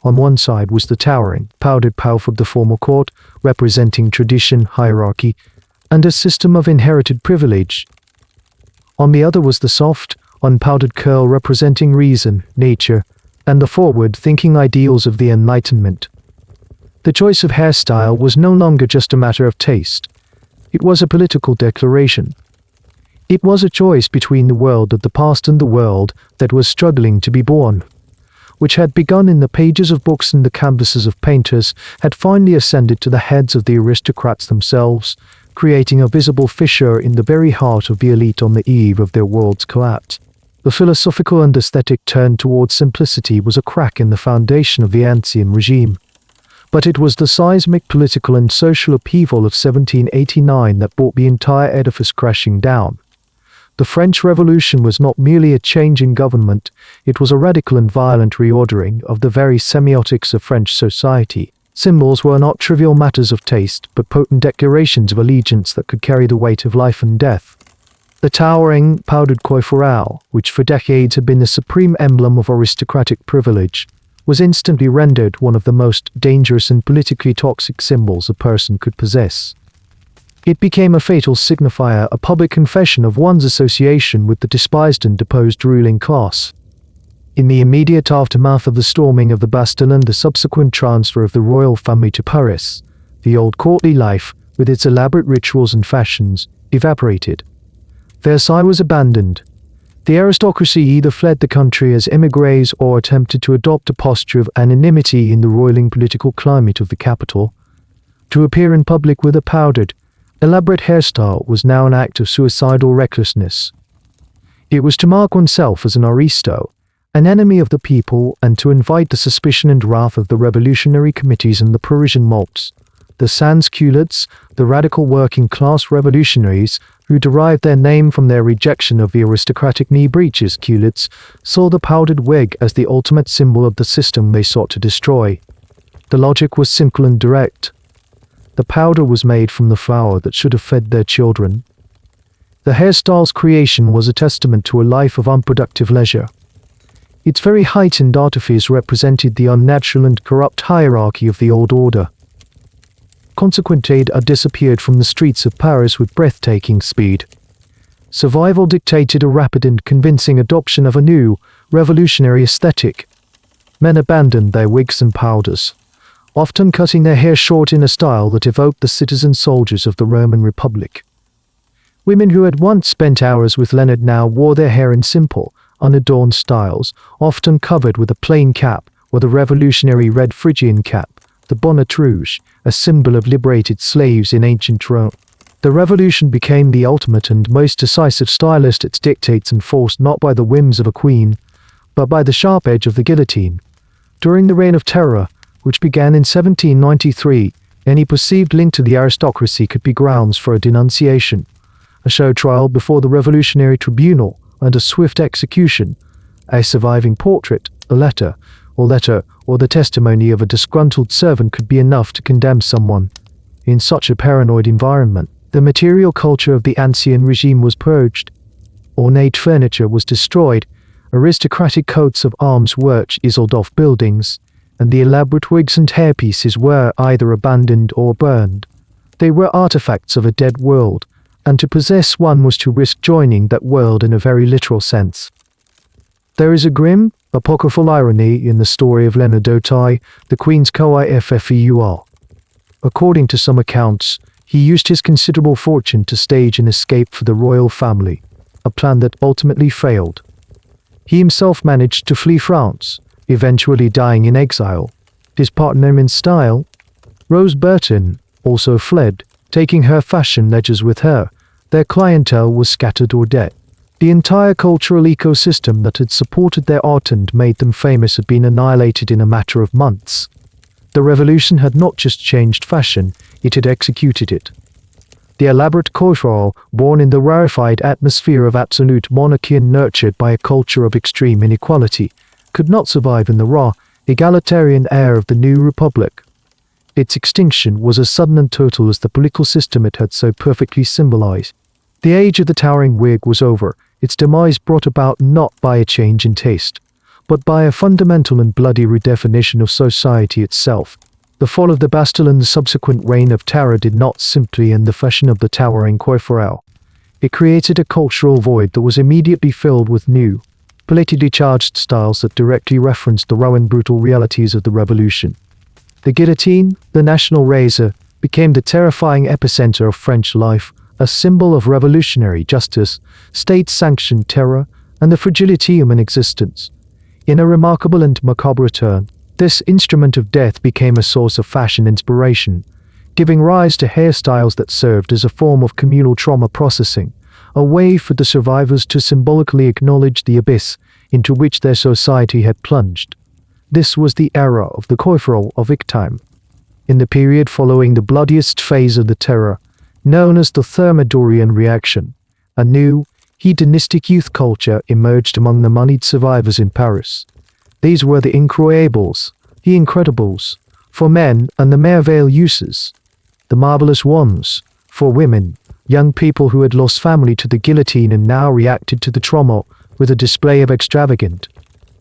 On one side was the towering, powdered pelf of the formal court, representing tradition, hierarchy, and a system of inherited privilege. On the other was the soft, unpowdered curl representing reason, nature, and the forward-thinking ideals of the Enlightenment. The choice of hairstyle was no longer just a matter of taste. It was a political declaration. It was a choice between the world of the past and the world that was struggling to be born, which had begun in the pages of books and the canvases of painters, had finally ascended to the heads of the aristocrats themselves, creating a visible fissure in the very heart of the elite on the eve of their world's collapse. The philosophical and aesthetic turn towards simplicity was a crack in the foundation of the ancient regime. But it was the seismic political and social upheaval of 1789 that brought the entire edifice crashing down. The French Revolution was not merely a change in government, it was a radical and violent reordering of the very semiotics of French society. Symbols were not trivial matters of taste, but potent declarations of allegiance that could carry the weight of life and death. The towering, powdered coiffure, which for decades had been the supreme emblem of aristocratic privilege, was instantly rendered one of the most dangerous and politically toxic symbols a person could possess. It became a fatal signifier, a public confession of one's association with the despised and deposed ruling class. In the immediate aftermath of the storming of the Bastille and the subsequent transfer of the royal family to Paris, the old courtly life, with its elaborate rituals and fashions, evaporated. Versailles was abandoned. The aristocracy either fled the country as émigrés or attempted to adopt a posture of anonymity in the roiling political climate of the capital. To appear in public with a powdered, elaborate hairstyle was now an act of suicidal recklessness. It was to mark oneself as an aristo, an enemy of the people, and to invite the suspicion and wrath of the revolutionary committees and the Parisian mobs. The sans-culottes, the radical working-class revolutionaries, who derived their name from their rejection of the aristocratic knee breeches culottes, saw the powdered wig as the ultimate symbol of the system they sought to destroy. The logic was simple and direct. The powder was made from the flour that should have fed their children. The hairstyle's creation was a testament to a life of unproductive leisure. Its very heightened artifice represented the unnatural and corrupt hierarchy of the old order. Consequently, it disappeared from the streets of Paris with breathtaking speed. Survival dictated a rapid and convincing adoption of a new, revolutionary aesthetic. Men abandoned their wigs and powders, often cutting their hair short in a style that evoked the citizen soldiers of the Roman Republic. Women who had once spent hours with Leonard now wore their hair in simple, unadorned styles, often covered with a plain cap or the revolutionary red Phrygian cap, the bonnet rouge, a symbol of liberated slaves in ancient Rome. The revolution became the ultimate and most decisive stylist. Its dictates enforced not by the whims of a queen, but by the sharp edge of the guillotine. During the Reign of Terror, which began in 1793, any perceived link to the aristocracy could be grounds for a denunciation, a show trial before the revolutionary tribunal, and a swift execution. A surviving portrait, a letter, or the testimony of a disgruntled servant could be enough to condemn someone. In such a paranoid environment, the material culture of the ancien regime was purged. Ornate furniture was destroyed, aristocratic coats of arms were chiseled off buildings, and the elaborate wigs and hairpieces were either abandoned or burned. They were artifacts of a dead world, and to possess one was to risk joining that world in a very literal sense. There is a grim, apocryphal irony in the story of Leonard d'Auteuil, the Queen's coiffeur. According to some accounts, he used his considerable fortune to stage an escape for the royal family, a plan that ultimately failed. He himself managed to flee France, eventually dying in exile. His partner in style, Rose Burton, also fled, taking her fashion ledgers with her. Their clientele was scattered or dead. The entire cultural ecosystem that had supported their art and made them famous had been annihilated in a matter of months. The revolution had not just changed fashion, it had executed it. The elaborate coiffure, born in the rarefied atmosphere of absolute monarchy and nurtured by a culture of extreme inequality, could not survive in the raw, egalitarian air of the new republic. Its extinction was as sudden and total as the political system it had so perfectly symbolized. The age of the towering wig was over, its demise brought about not by a change in taste, but by a fundamental and bloody redefinition of society itself. The fall of the Bastille and the subsequent reign of terror did not simply end the fashion of the towering coiffure. It created a cultural void that was immediately filled with new, politically charged styles that directly referenced the raw and brutal realities of the revolution. The guillotine, the national razor, became the terrifying epicenter of French life, a symbol of revolutionary justice, state-sanctioned terror, and the fragility of human existence. In a remarkable and macabre turn, this instrument of death became a source of fashion inspiration, giving rise to hairstyles that served as a form of communal trauma processing, a way for the survivors to symbolically acknowledge the abyss into which their society had plunged. This was the era of the coiffure of victime. In the period following the bloodiest phase of the terror, known as the Thermidorian reaction, a new, hedonistic youth culture emerged among the moneyed survivors in Paris. These were the incroyables, the incredibles, for men, and the merveilleuses, the marvelous ones, for women, young people who had lost family to the guillotine and now reacted to the trauma with a display of extravagant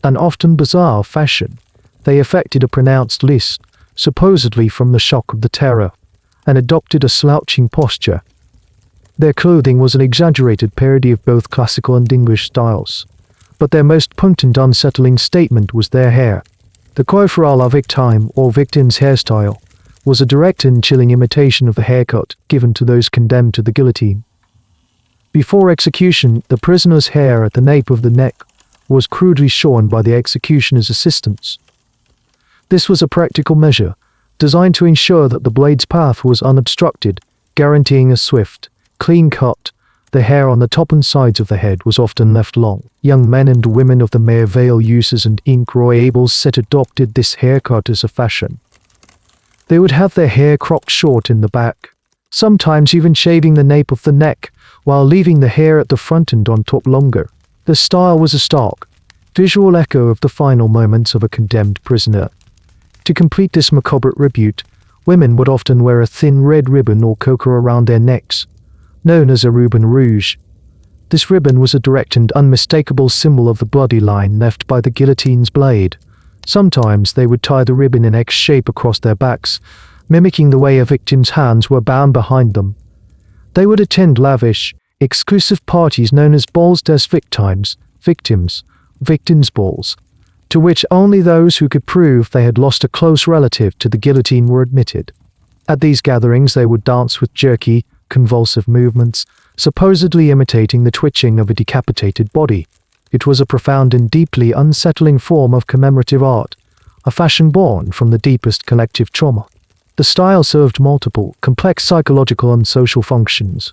and often bizarre fashion. They affected a pronounced lisp, supposedly from the shock of the terror, and adopted a slouching posture. Their clothing was an exaggerated parody of both classical and English styles, but their most potent unsettling statement was their hair. The coiffure à la victime, or victim's hairstyle, was a direct and chilling imitation of the haircut given to those condemned to the guillotine. Before execution, the prisoner's hair at the nape of the neck was crudely shorn by the executioner's assistants. This was a practical measure, designed to ensure that the blade's path was unobstructed, guaranteeing a swift, clean cut. The hair on the top and sides of the head was often left long. Young men and women of the mere veil users and incroyables set adopted this haircut as a fashion. They would have their hair cropped short in the back, sometimes even shaving the nape of the neck, while leaving the hair at the front and on top longer. The style was a stark, visual echo of the final moments of a condemned prisoner. To complete this macabre tribute, women would often wear a thin red ribbon or choker around their necks, known as a ruban rouge. This ribbon was a direct and unmistakable symbol of the bloody line left by the guillotine's blade. Sometimes they would tie the ribbon in X shape across their backs, mimicking the way a victim's hands were bound behind them. They would attend lavish, exclusive parties known as balls des victims' balls, to which only those who could prove they had lost a close relative to the guillotine were admitted. At these gatherings they would dance with jerky, convulsive movements, supposedly imitating the twitching of a decapitated body. It was a profound and deeply unsettling form of commemorative art, a fashion born from the deepest collective trauma. The style served multiple, complex psychological and social functions.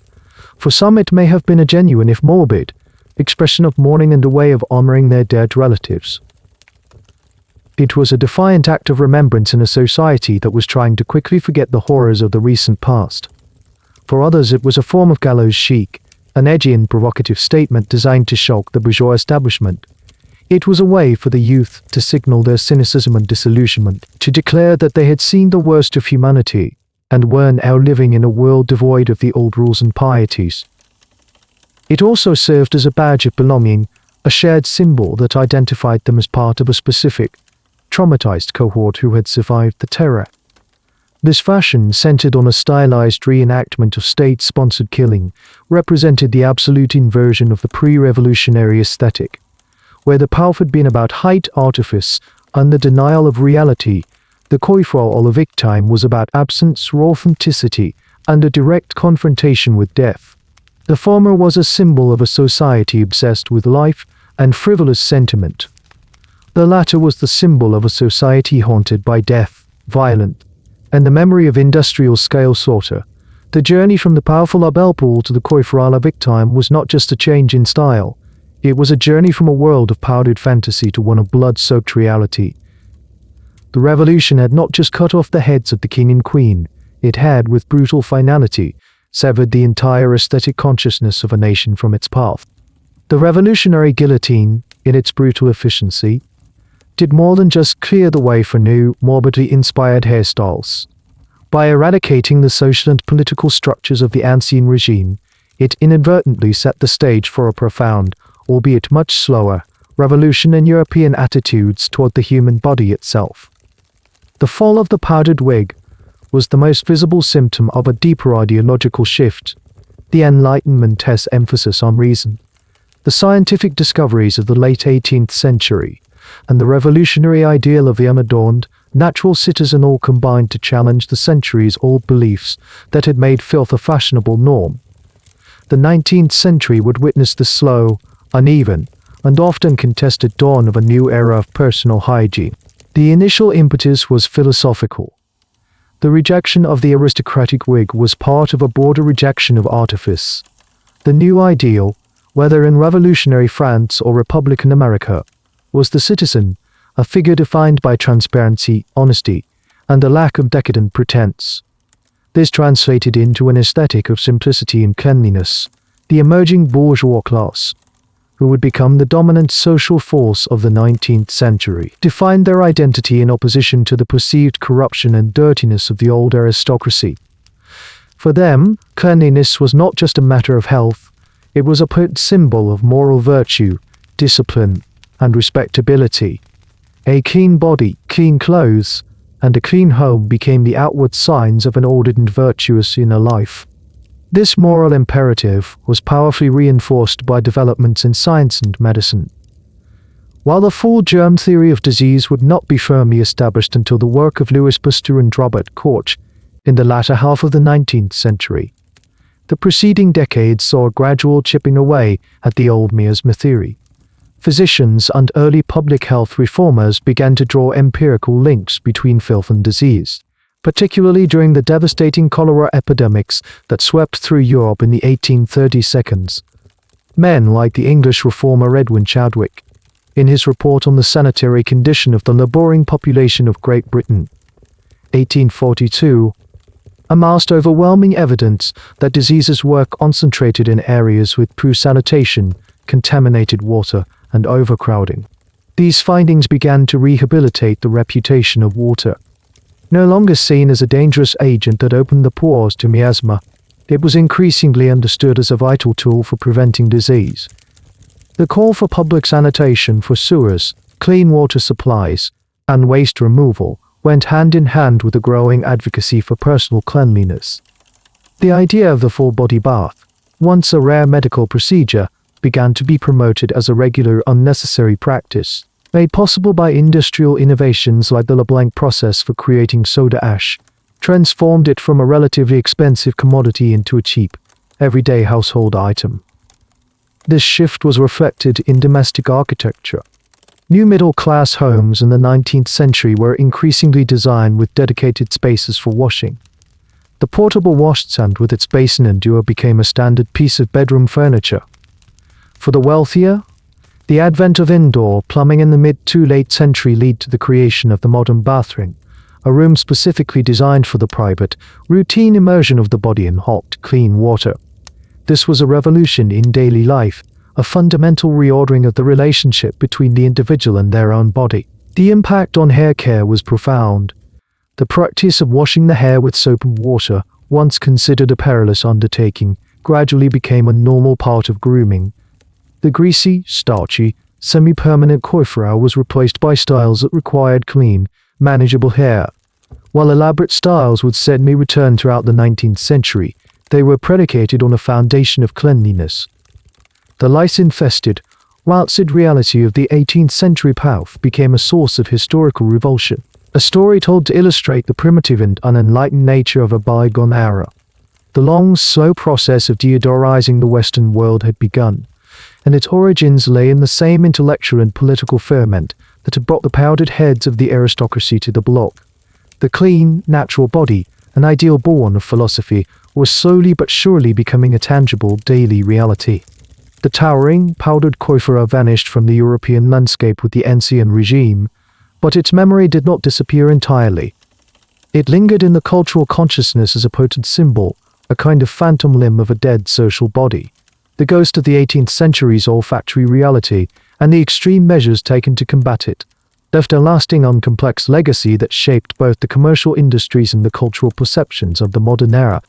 For some it may have been a genuine, if morbid, expression of mourning and a way of honoring their dead relatives. It was a defiant act of remembrance in a society that was trying to quickly forget the horrors of the recent past. For others it was a form of gallows chic, an edgy and provocative statement designed to shock the bourgeois establishment. It was a way for the youth to signal their cynicism and disillusionment, to declare that they had seen the worst of humanity, and were now living in a world devoid of the old rules and pieties. It also served as a badge of belonging, a shared symbol that identified them as part of a specific, traumatized cohort who had survived the terror. This fashion, centered on a stylized reenactment of state-sponsored killing, represented the absolute inversion of the pre-revolutionary aesthetic, where the power had been about height, artifice, and the denial of reality. The coiffure à la victime was about absence, raw authenticity, and a direct confrontation with death. The former was a symbol of a society obsessed with life and frivolous sentiment. The latter was the symbol of a society haunted by death, violence, and the memory of industrial-scale slaughter. The journey from the powerful La Belle Poule to the coiffure à la victime was not just a change in style. It was a journey from a world of powdered fantasy to one of blood-soaked reality. The revolution had not just cut off the heads of the king and queen, it had, with brutal finality, severed the entire aesthetic consciousness of a nation from its path. The revolutionary guillotine, in its brutal efficiency, did more than just clear the way for new, morbidly inspired hairstyles. By eradicating the social and political structures of the ancien regime, it inadvertently set the stage for a profound, albeit much slower, revolution in European attitudes toward the human body itself. The fall of the powdered wig was the most visible symptom of a deeper ideological shift, the Enlightenment's emphasis on reason, the scientific discoveries of the late 18th century, and the revolutionary ideal of the unadorned, natural citizen all combined to challenge the centuries-old beliefs that had made filth a fashionable norm. The 19th century would witness the slow, uneven, and often contested dawn of a new era of personal hygiene. The initial impetus was philosophical. The rejection of the aristocratic wig was part of a broader rejection of artifice. The new ideal, whether in revolutionary France or Republican America, was the citizen, a figure defined by transparency, honesty, and a lack of decadent pretense. This translated into an aesthetic of simplicity and cleanliness, the emerging bourgeois class, who would become the dominant social force of the 19th century, defined their identity in opposition to the perceived corruption and dirtiness of the old aristocracy. For them, cleanliness was not just a matter of health, it was a symbol of moral virtue, discipline, and respectability. A clean body, clean clothes, and a clean home became the outward signs of an ordered and virtuous inner life. This moral imperative was powerfully reinforced by developments in science and medicine. While the full germ theory of disease would not be firmly established until the work of Louis Pasteur and Robert Koch in the latter half of the 19th century, the preceding decades saw a gradual chipping away at the old miasma theory. Physicians and early public health reformers began to draw empirical links between filth and disease, particularly during the devastating cholera epidemics that swept through Europe in the 1830s. Men like the English reformer Edwin Chadwick, in his report on the sanitary condition of the laboring population of Great Britain, 1842, amassed overwhelming evidence that diseases were concentrated in areas with poor sanitation, contaminated water, and overcrowding. These findings began to rehabilitate the reputation of water. No longer seen as a dangerous agent that opened the pores to miasma, it was increasingly understood as a vital tool for preventing disease. The call for public sanitation for sewers, clean water supplies, and waste removal went hand in hand with a growing advocacy for personal cleanliness. The idea of the full-body bath, once a rare medical procedure, began to be promoted as a regular, unnecessary practice, made possible by industrial innovations like the LeBlanc process for creating soda ash, transformed it from a relatively expensive commodity into a cheap, everyday household item. This shift was reflected in domestic architecture. New middle-class homes in the 19th century were increasingly designed with dedicated spaces for washing. The portable washstand with its basin and dewar became a standard piece of bedroom furniture. For the wealthier, the advent of indoor plumbing in the mid to late century led to the creation of the modern bathroom, a room specifically designed for the private, routine immersion of the body in hot, clean water. This was a revolution in daily life, a fundamental reordering of the relationship between the individual and their own body. The impact on hair care was profound. The practice of washing the hair with soap and water, once considered a perilous undertaking, gradually became a normal part of grooming. The greasy, starchy, semi-permanent coiffure was replaced by styles that required clean, manageable hair. While elaborate styles would suddenly return throughout the 19th century, they were predicated on a foundation of cleanliness. The lice-infested, rancid reality of the 18th century South became a source of historical revulsion, a story told to illustrate the primitive and unenlightened nature of a bygone era. The long, slow process of deodorizing the Western world had begun, and its origins lay in the same intellectual and political ferment that had brought the powdered heads of the aristocracy to the block. The clean, natural body, an ideal born of philosophy, was slowly but surely becoming a tangible, daily reality. The towering, powdered coiffure vanished from the European landscape with the Ancien regime, but its memory did not disappear entirely. It lingered in the cultural consciousness as a potent symbol, a kind of phantom limb of a dead social body. The ghost of the 18th century's olfactory reality, and the extreme measures taken to combat it, left a lasting uncomplex legacy that shaped both the commercial industries and the cultural perceptions of the modern era.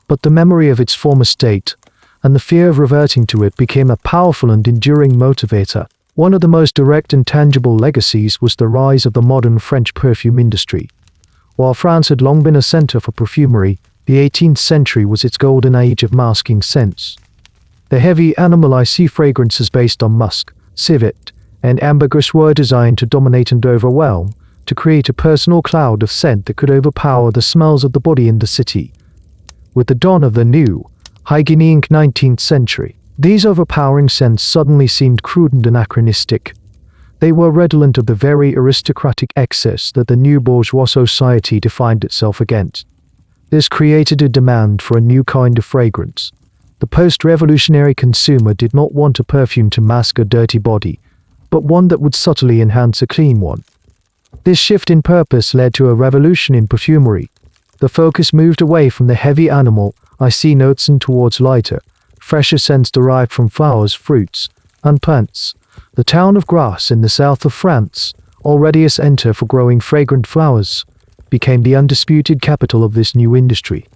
But the memory of its former state, and the fear of reverting to it, became a powerful and enduring motivator. One of the most direct and tangible legacies was the rise of the modern French perfume industry. While France had long been a center for perfumery, the 18th century was its golden age of masking scents. The heavy animal-icy fragrances based on musk, civet, and ambergris were designed to dominate and overwhelm, to create a personal cloud of scent that could overpower the smells of the body in the city. With the dawn of the new, hygienic 19th century, these overpowering scents suddenly seemed crude and anachronistic. They were redolent of the very aristocratic excess that the new bourgeois society defined itself against. This created a demand for a new kind of fragrance. The post-revolutionary consumer did not want a perfume to mask a dirty body, but one that would subtly enhance a clean one. This shift in purpose led to a revolution in perfumery. The focus moved away from the heavy animal, icy notes and towards lighter, fresher scents derived from flowers, fruits, and plants. The town of Grasse in the south of France, already a center for growing fragrant flowers, became the undisputed capital of this new industry.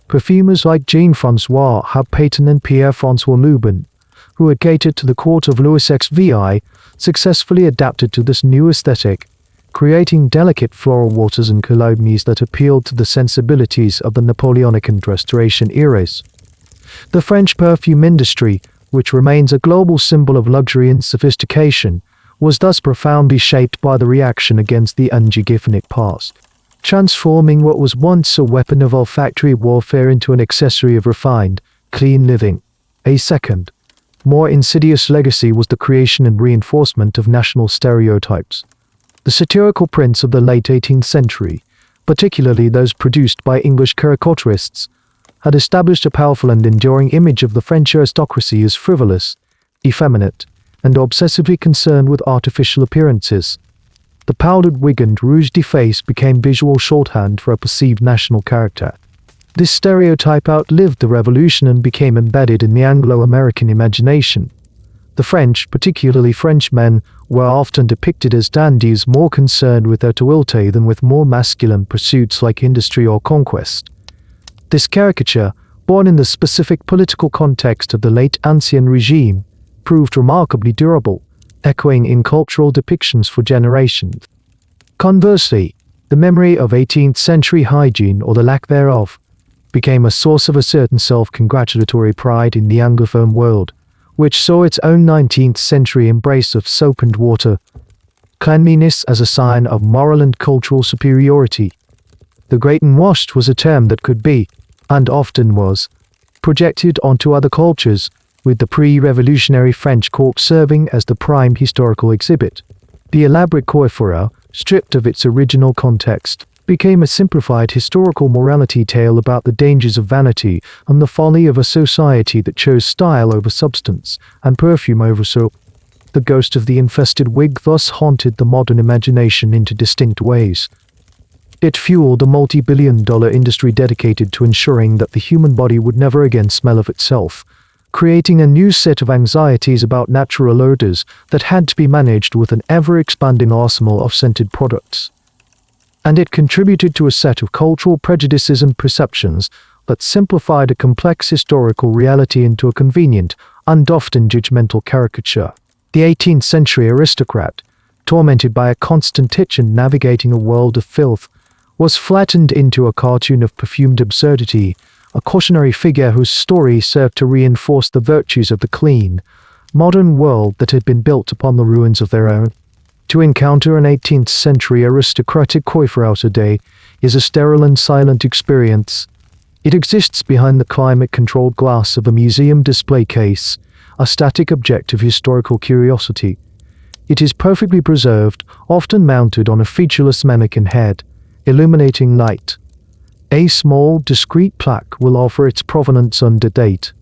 Perfumers like Jean-François Habpayton and Pierre-François Lubin, who had catered to the court of Louis XVI, successfully adapted to this new aesthetic, creating delicate floral waters and colognes that appealed to the sensibilities of the Napoleonic and Restoration eras. The French perfume industry, which remains a global symbol of luxury and sophistication, was thus profoundly shaped by the reaction against the unhygienic past, transforming what was once a weapon of olfactory warfare into an accessory of refined, clean living. A second, more insidious legacy was the creation and reinforcement of national stereotypes. The satirical prints of the late 18th century, particularly those produced by English caricaturists, had established a powerful and enduring image of the French aristocracy as frivolous, effeminate, and obsessively concerned with artificial appearances. The powdered wig and rouge de face became visual shorthand for a perceived national character. This stereotype outlived the revolution and became embedded in the Anglo-American imagination. The French, particularly Frenchmen, were often depicted as dandies more concerned with their toilettes than with more masculine pursuits like industry or conquest. This caricature, born in the specific political context of the late Ancien regime, proved remarkably durable, echoing in cultural depictions for generations. Conversely, the memory of 18th century hygiene, or the lack thereof, became a source of a certain self-congratulatory pride in the Anglophone world, which saw its own 19th century embrace of soap and water, cleanliness as a sign of moral and cultural superiority. The great unwashed was a term that could be, and often was, projected onto other cultures, with the pre-revolutionary French court serving as the prime historical exhibit. The elaborate coiffure, stripped of its original context, became a simplified historical morality tale about the dangers of vanity and the folly of a society that chose style over substance and perfume over soap. The ghost of the infested wig thus haunted the modern imagination in distinct ways. It fueled a multi-billion-dollar industry dedicated to ensuring that the human body would never again smell of itself, creating a new set of anxieties about natural odors that had to be managed with an ever-expanding arsenal of scented products. And it contributed to a set of cultural prejudices and perceptions that simplified a complex historical reality into a convenient and often judgmental caricature. The 18th century aristocrat, tormented by a constant itch and navigating a world of filth, was flattened into a cartoon of perfumed absurdity, a cautionary figure whose story served to reinforce the virtues of the clean, modern world that had been built upon the ruins of their own. To encounter an 18th century aristocratic coiffure today is a sterile and silent experience. It exists behind the climate-controlled glass of a museum display case, a static object of historical curiosity. It is perfectly preserved, often mounted on a featureless mannequin head, illuminating light. A small, discreet plaque will offer its provenance under date.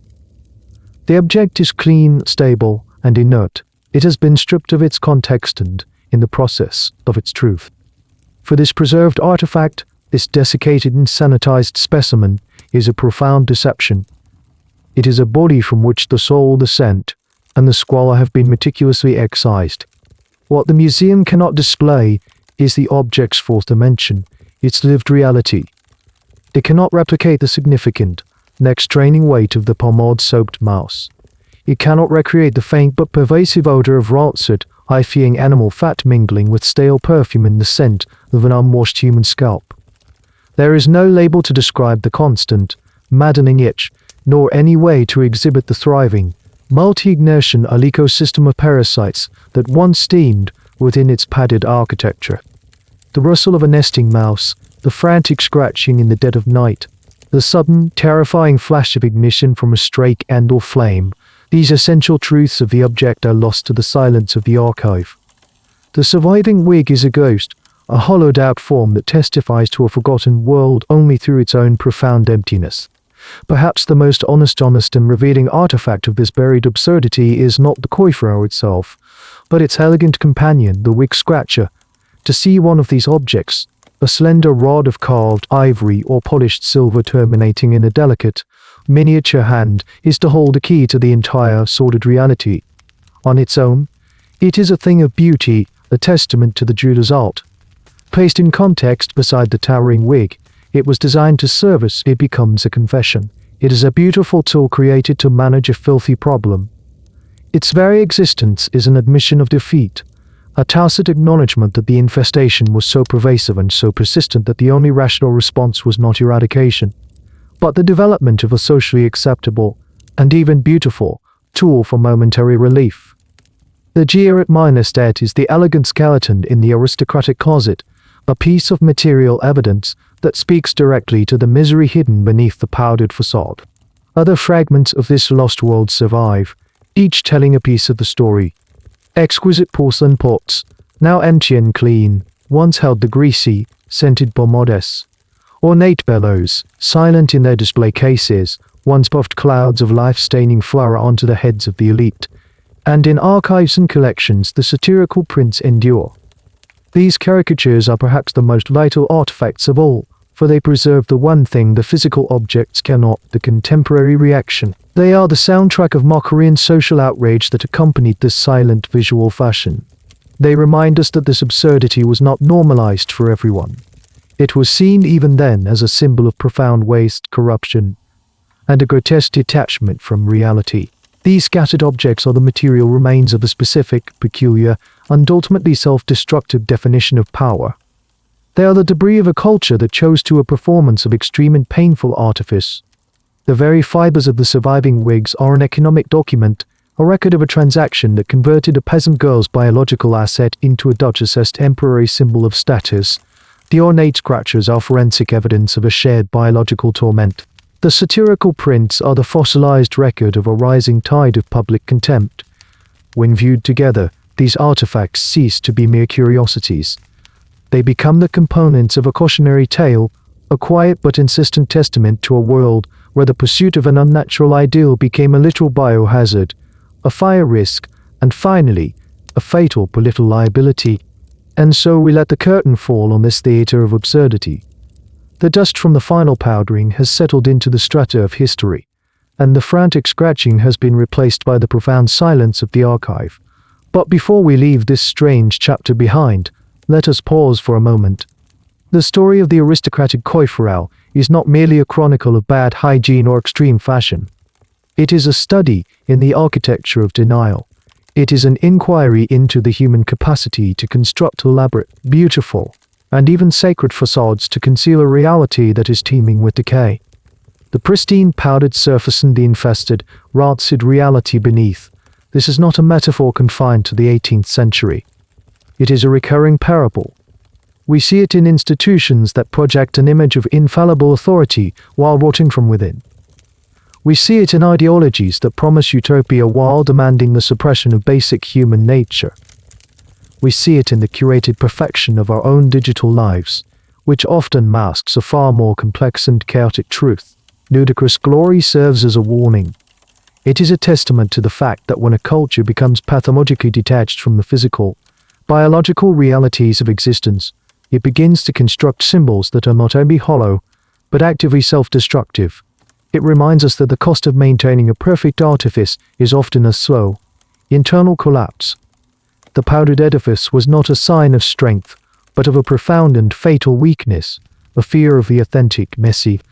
The object is clean, stable, and inert. It has been stripped of its context and, in the process, of its truth. For this preserved artifact, this desiccated and sanitized specimen is a profound deception. It is a body from which the soul, the scent, and the squalor have been meticulously excised. What the museum cannot display is the object's fourth dimension, its lived reality. It cannot replicate the significant, neck-straining weight of the pomade-soaked mouse. It cannot recreate the faint but pervasive odor of rancid, high-fuming animal fat mingling with stale perfume in the scent of an unwashed human scalp. There is no label to describe the constant, maddening itch, nor any way to exhibit the thriving, multi-inertian ecosystem of parasites that once steamed within its padded architecture. The rustle of a nesting mouse, the frantic scratching in the dead of night, the sudden, terrifying flash of ignition from a stray candle flame, these essential truths of the object are lost to the silence of the archive. The surviving wig is a ghost, a hollowed-out form that testifies to a forgotten world only through its own profound emptiness. Perhaps the most honest and revealing artifact of this buried absurdity is not the coiffure itself, but its elegant companion, the wig scratcher. To see one of these objects, a slender rod of carved ivory or polished silver terminating in a delicate, miniature hand, is to hold a key to the entire sordid reality. On its own, it is a thing of beauty, a testament to the jeweler's art. Placed in context beside the towering wig, it was designed to service, it becomes a confession. It is a beautiful tool created to manage a filthy problem. Its very existence is an admission of defeat, a tacit acknowledgement that the infestation was so pervasive and so persistent that the only rational response was not eradication, but the development of a socially acceptable, and even beautiful, tool for momentary relief. The gear minus debt is the elegant skeleton in the aristocratic closet, a piece of material evidence that speaks directly to the misery hidden beneath the powdered facade. Other fragments of this lost world survive, each telling a piece of the story. Exquisite porcelain pots, now empty and clean, once held the greasy, scented pomades. Ornate bellows, silent in their display cases, once puffed clouds of life-staining flour onto the heads of the elite. And in archives and collections, the satirical prints endure. These caricatures are perhaps the most vital artifacts of all, for they preserve the one thing the physical objects cannot, the contemporary reaction. They are the soundtrack of mockery and social outrage that accompanied this silent visual fashion. They remind us that this absurdity was not normalized for everyone. It was seen even then as a symbol of profound waste, corruption, and a grotesque detachment from reality. These scattered objects are the material remains of a specific, peculiar, and ultimately self-destructive definition of power. They are the debris of a culture that chose to a performance of extreme and painful artifice. The very fibers of the surviving wigs are an economic document, a record of a transaction that converted a peasant girl's biological asset into a duchess's temporary symbol of status. The ornate scratches are forensic evidence of a shared biological torment. The satirical prints are the fossilized record of a rising tide of public contempt. When viewed together, these artifacts cease to be mere curiosities. They become the components of a cautionary tale, a quiet but insistent testament to a world where the pursuit of an unnatural ideal became a literal biohazard, a fire risk, and finally, a fatal political liability. And so we let the curtain fall on this theater of absurdity. The dust from the final powdering has settled into the strata of history, and the frantic scratching has been replaced by the profound silence of the archive. But before we leave this strange chapter behind, let us pause for a moment. The story of the aristocratic coiffure is not merely a chronicle of bad hygiene or extreme fashion. It is a study in the architecture of denial. It is an inquiry into the human capacity to construct elaborate, beautiful, and even sacred facades to conceal a reality that is teeming with decay. The pristine powdered surface and the infested, rancid reality beneath. This is not a metaphor confined to the 18th century. It is a recurring parable. We see it in institutions that project an image of infallible authority while rotting from within. We see it in ideologies that promise utopia while demanding the suppression of basic human nature. We see it in the curated perfection of our own digital lives, which often masks a far more complex and chaotic truth. Ludicrous glory serves as a warning. It is a testament to the fact that when a culture becomes pathologically detached from the physical, biological realities of existence, it begins to construct symbols that are not only hollow, but actively self-destructive. It reminds us that the cost of maintaining a perfect artifice is often a slow, internal collapse. The powdered edifice was not a sign of strength, but of a profound and fatal weakness, a fear of the authentic, messy,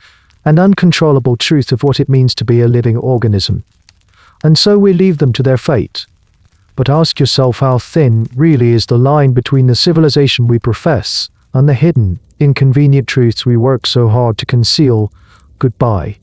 and uncontrollable truth of what it means to be a living organism. And so we leave them to their fate. But ask yourself how thin really is the line between the civilization we profess and the hidden, inconvenient truths we work so hard to conceal. Goodbye.